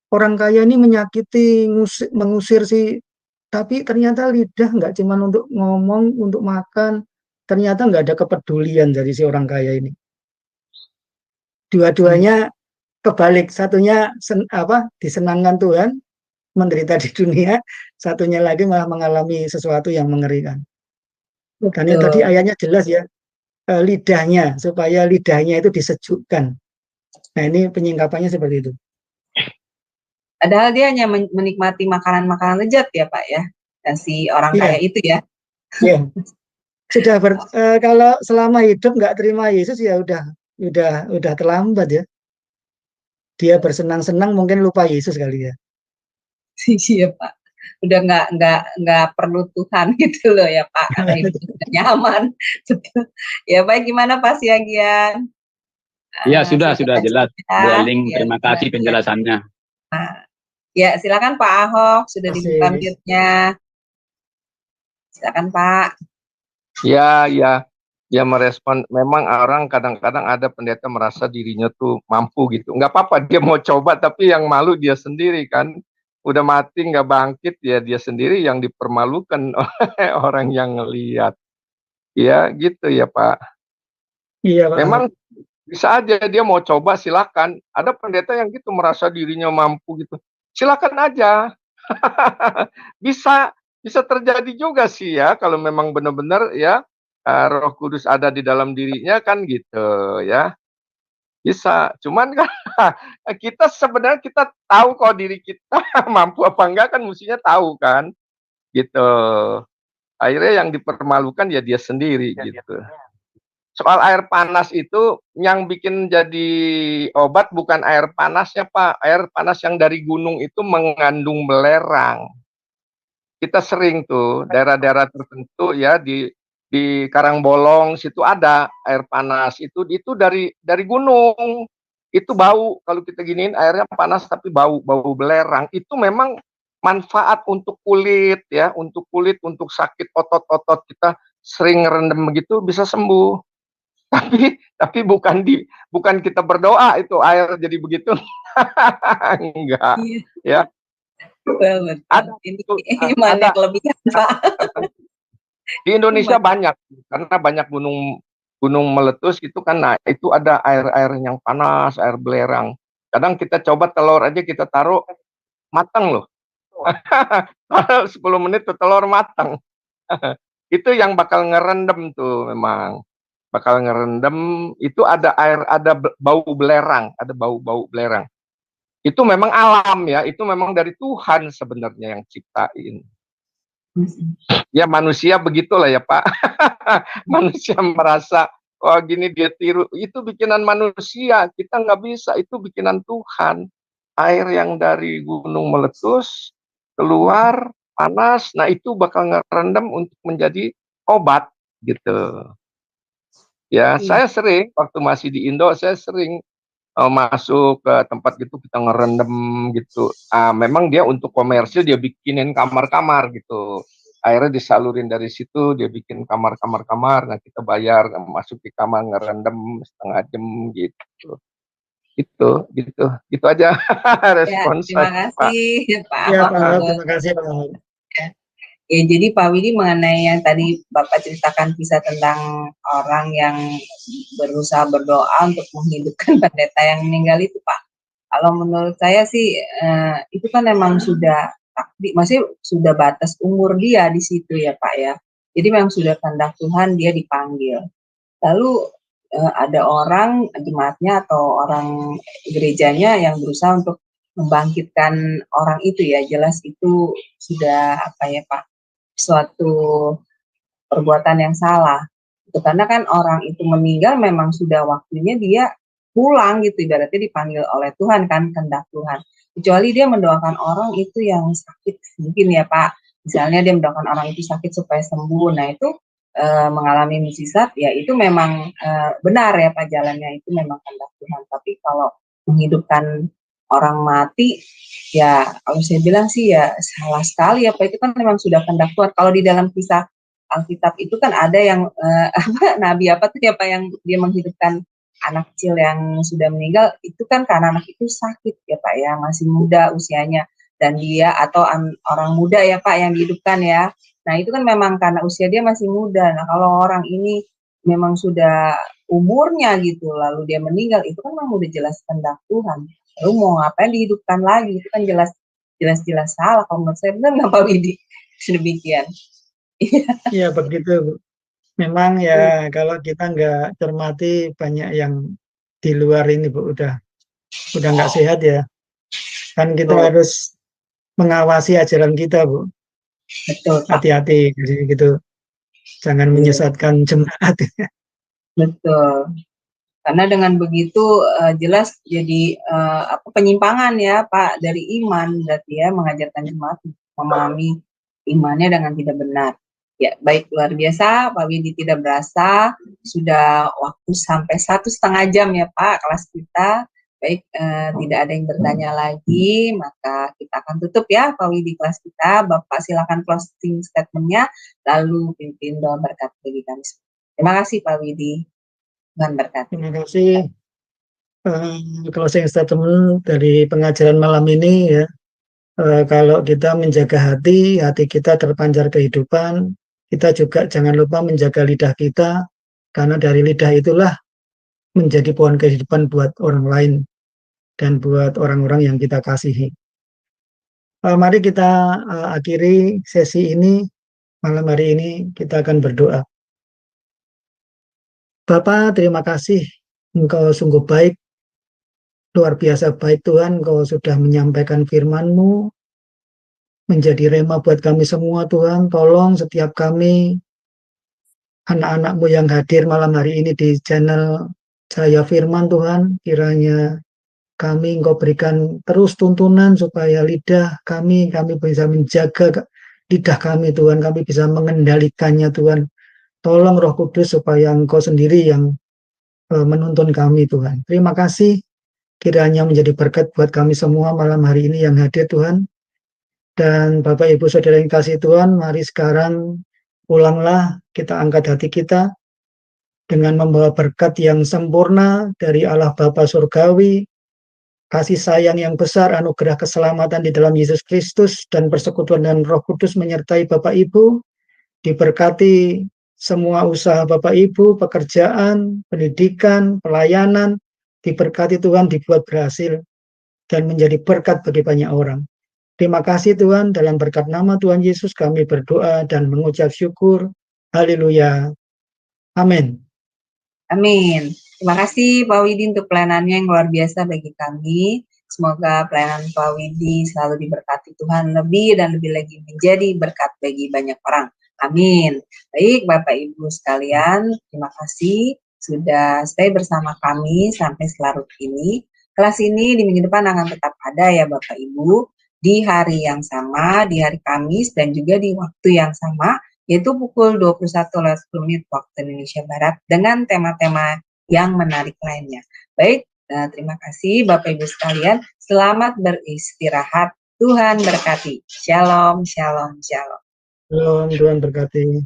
Speaker 7: orang kaya ini menyakiti, mengusir si, tapi ternyata lidah nggak cuma untuk ngomong, untuk makan, ternyata nggak ada kepedulian dari si orang kaya ini. Dua-duanya kebalik, satunya disenangkan Tuhan, menderita di dunia, satunya lagi malah mengalami sesuatu yang mengerikan. Karena tadi ayatnya jelas ya, lidahnya, supaya lidahnya itu disejukkan. Nah, ini penyingkapannya seperti itu.
Speaker 2: Padahal dia hanya menikmati makanan-makanan lezat ya Pak ya, dan si orang kaya itu ya.
Speaker 7: Iya. Sudah kalau selama hidup nggak terima Yesus ya udah terlambat ya. Dia bersenang-senang mungkin lupa Yesus kali ya.
Speaker 2: Iya Pak, udah nggak perlu Tuhan gitu loh ya Pak, karena hidup sudah nyaman. Ya baik, gimana Pak Siagian?
Speaker 9: Iya, sudah jelas. Bu Aling, terima kasih penjelasannya.
Speaker 2: Ya, silakan Pak Ahok, sudah dibuka mute-nya. Silakan Pak.
Speaker 10: Ya merespon. Memang orang kadang-kadang ada pendeta merasa dirinya tuh mampu gitu. Nggak apa-apa, dia mau coba, tapi yang malu dia sendiri kan. Udah mati nggak bangkit ya dia sendiri yang dipermalukan oleh orang yang ngelihat. Ya gitu ya Pak.
Speaker 7: Iya Pak.
Speaker 10: Memang bisa aja dia mau coba, silakan. Ada pendeta yang gitu merasa dirinya mampu gitu. Silakan aja. bisa terjadi juga sih ya kalau memang benar-benar ya Roh Kudus ada di dalam dirinya kan gitu ya. Bisa, cuman kan kita sebenarnya kita tahu kok diri kita mampu apa enggak kan mestinya tahu kan, gitu. Akhirnya yang dipermalukan ya dia sendiri gitu. Soal air panas itu yang bikin jadi obat bukan air panasnya Pak, air panas yang dari gunung itu mengandung belerang. Kita sering tuh daerah-daerah tertentu ya di Karangbolong situ ada air panas itu dari gunung. Itu bau, kalau kita giniin airnya panas tapi bau belerang. Itu memang manfaat untuk kulit ya, untuk sakit otot-otot kita sering ngerendam begitu bisa sembuh. Tapi bukan kita berdoa itu air jadi begitu. Enggak. Ya.
Speaker 2: Ada iman yang kelebihan Pak.
Speaker 10: Di Indonesia banyak, karena banyak gunung meletus gitu kan. Nah, itu ada air yang panas, air belerang. Kadang kita coba telur aja kita taruh matang loh. 10 menit tuh telur matang. Itu yang bakal ngerendam tuh memang. Bakal ngerendam itu ada bau belerang, ada bau belerang. Itu memang alam ya, itu memang dari Tuhan sebenarnya yang ciptain. Ya manusia begitulah ya Pak. Manusia merasa wah gini dia tiru, itu bikinan manusia, kita nggak bisa, itu bikinan Tuhan. Air yang dari gunung meletus keluar panas, nah itu bakal ngerendam untuk menjadi obat gitu. Ya saya sering waktu masih di Indo saya sering masuk ke tempat gitu kita ngerendam gitu. Memang dia untuk komersil dia bikinin kamar-kamar gitu. Airnya disalurin dari situ, dia bikin kamar. Nah kita bayar masuk di kamar ngerendam setengah jam gitu. Gitu aja
Speaker 2: Ya,
Speaker 10: respons
Speaker 2: terima
Speaker 10: saya, Pak.
Speaker 2: kasih Pak
Speaker 7: Ya, Pak Ahok,
Speaker 2: Mahfud.
Speaker 7: terima kasih Pak Ahok.
Speaker 2: Ya, jadi Pak Widi mengenai yang tadi Bapak ceritakan kisah tentang orang yang berusaha berdoa untuk menghidupkan pendeta yang meninggal itu, Pak. Kalau menurut saya sih itu kan memang sudah masih sudah batas umur dia di situ ya, Pak ya. Jadi memang sudah kehendak Tuhan dia dipanggil. Lalu ada orang jemaatnya atau orang gerejanya yang berusaha untuk membangkitkan orang itu ya, jelas itu sudah apa ya, Pak, suatu perbuatan yang salah. Itu karena kan orang itu meninggal memang sudah waktunya dia pulang gitu, ibaratnya dipanggil oleh Tuhan kan, kehendak Tuhan. Kecuali dia mendoakan orang itu yang sakit mungkin ya Pak. Misalnya dia mendoakan orang itu sakit supaya sembuh. Nah itu mengalami mukjizat ya itu memang benar ya Pak, jalannya itu memang kehendak Tuhan. Tapi kalau menghidupkan orang mati ya kalau saya bilang sih ya salah sekali ya Pak, itu kan memang sudah kehendak Tuhan. Kalau di dalam kisah Alkitab itu kan ada yang nabi apa tuh ya Pak yang dia menghidupkan anak kecil yang sudah meninggal, itu kan karena anak itu sakit ya Pak ya, masih muda usianya, dan dia atau orang muda ya Pak yang dihidupkan ya. Nah itu kan memang karena usia dia masih muda. Nah kalau orang ini memang sudah umurnya gitu lalu dia meninggal, itu kan memang udah jelas kehendak Tuhan. Lalu mau ngapain dihidupkan lagi, itu kan jelas salah. Kalau menurut saya benar nggak Pak Widi? Sedemikian.
Speaker 7: Iya begitu Bu. Memang ya kalau kita nggak cermati banyak yang di luar ini Bu, udah nggak sehat ya. Kan kita harus mengawasi ajaran kita Bu.
Speaker 2: Betul Pak.
Speaker 7: Hati-hati gitu. Jangan menyesatkan jemaat.
Speaker 2: Betul. Karena dengan begitu jelas jadi penyimpangan ya Pak dari iman, berarti ya mengajarkan jemaat memahami imannya dengan tidak benar. Ya baik, luar biasa Pak Widi, tidak berasa sudah waktu sampai 1,5 jam ya Pak kelas kita. Baik, tidak ada yang bertanya lagi, maka kita akan tutup ya Pak Widi kelas kita. Bapak silakan closing statement-nya, lalu pimpin doa berkat bagi kami. Terima kasih Pak Widi. Tuhan berkati.
Speaker 7: Terima kasih. Closing statement dari pengajaran malam ini ya. Kalau kita menjaga hati kita terpancar kehidupan. Kita juga jangan lupa menjaga lidah kita, karena dari lidah itulah menjadi pohon kehidupan buat orang lain dan buat orang-orang yang kita kasihi. Mari kita akhiri sesi ini, malam hari ini kita akan berdoa. Bapa, terima kasih, Engkau sungguh baik, luar biasa baik Tuhan, Engkau sudah menyampaikan firman-Mu, menjadi rema buat kami semua Tuhan. Tolong setiap kami, anak-anak-Mu yang hadir malam hari ini di channel Cahaya Firman Tuhan, kiranya kami Engkau berikan terus tuntunan supaya lidah kami bisa menjaga lidah kami Tuhan, kami bisa mengendalikannya Tuhan. Tolong Roh Kudus supaya Engkau sendiri yang menuntun kami Tuhan. Terima kasih, kiranya menjadi berkat buat kami semua malam hari ini yang hadir Tuhan. Dan Bapak Ibu Saudara yang kasih Tuhan, mari sekarang pulanglah, kita angkat hati kita dengan membawa berkat yang sempurna dari Allah Bapa Surgawi, kasih sayang yang besar, anugerah keselamatan di dalam Yesus Kristus, dan persekutuan dan Roh Kudus menyertai Bapak Ibu. Diberkati semua usaha Bapak Ibu, pekerjaan, pendidikan, pelayanan, diberkati Tuhan, dibuat berhasil, dan menjadi berkat bagi banyak orang. Terima kasih Tuhan, dalam berkat nama Tuhan Yesus kami berdoa dan mengucap syukur. Haleluya. Amin.
Speaker 2: Amin. Terima kasih Pak Widi untuk pelayanannya yang luar biasa bagi kami. Semoga pelayanan Pak Widi selalu diberkati Tuhan lebih dan lebih lagi menjadi berkat bagi banyak orang. Amin. Baik Bapak Ibu sekalian, terima kasih sudah stay bersama kami sampai selarut ini. Kelas ini di minggu depan akan tetap ada ya Bapak Ibu, di hari yang sama, di hari Kamis dan juga di waktu yang sama, yaitu pukul 21:10 waktu Indonesia Barat dengan tema-tema yang menarik lainnya. Baik, terima kasih Bapak Ibu sekalian. Selamat beristirahat. Tuhan berkati. Shalom, shalom, shalom.
Speaker 7: Shalom, Tuhan berkati.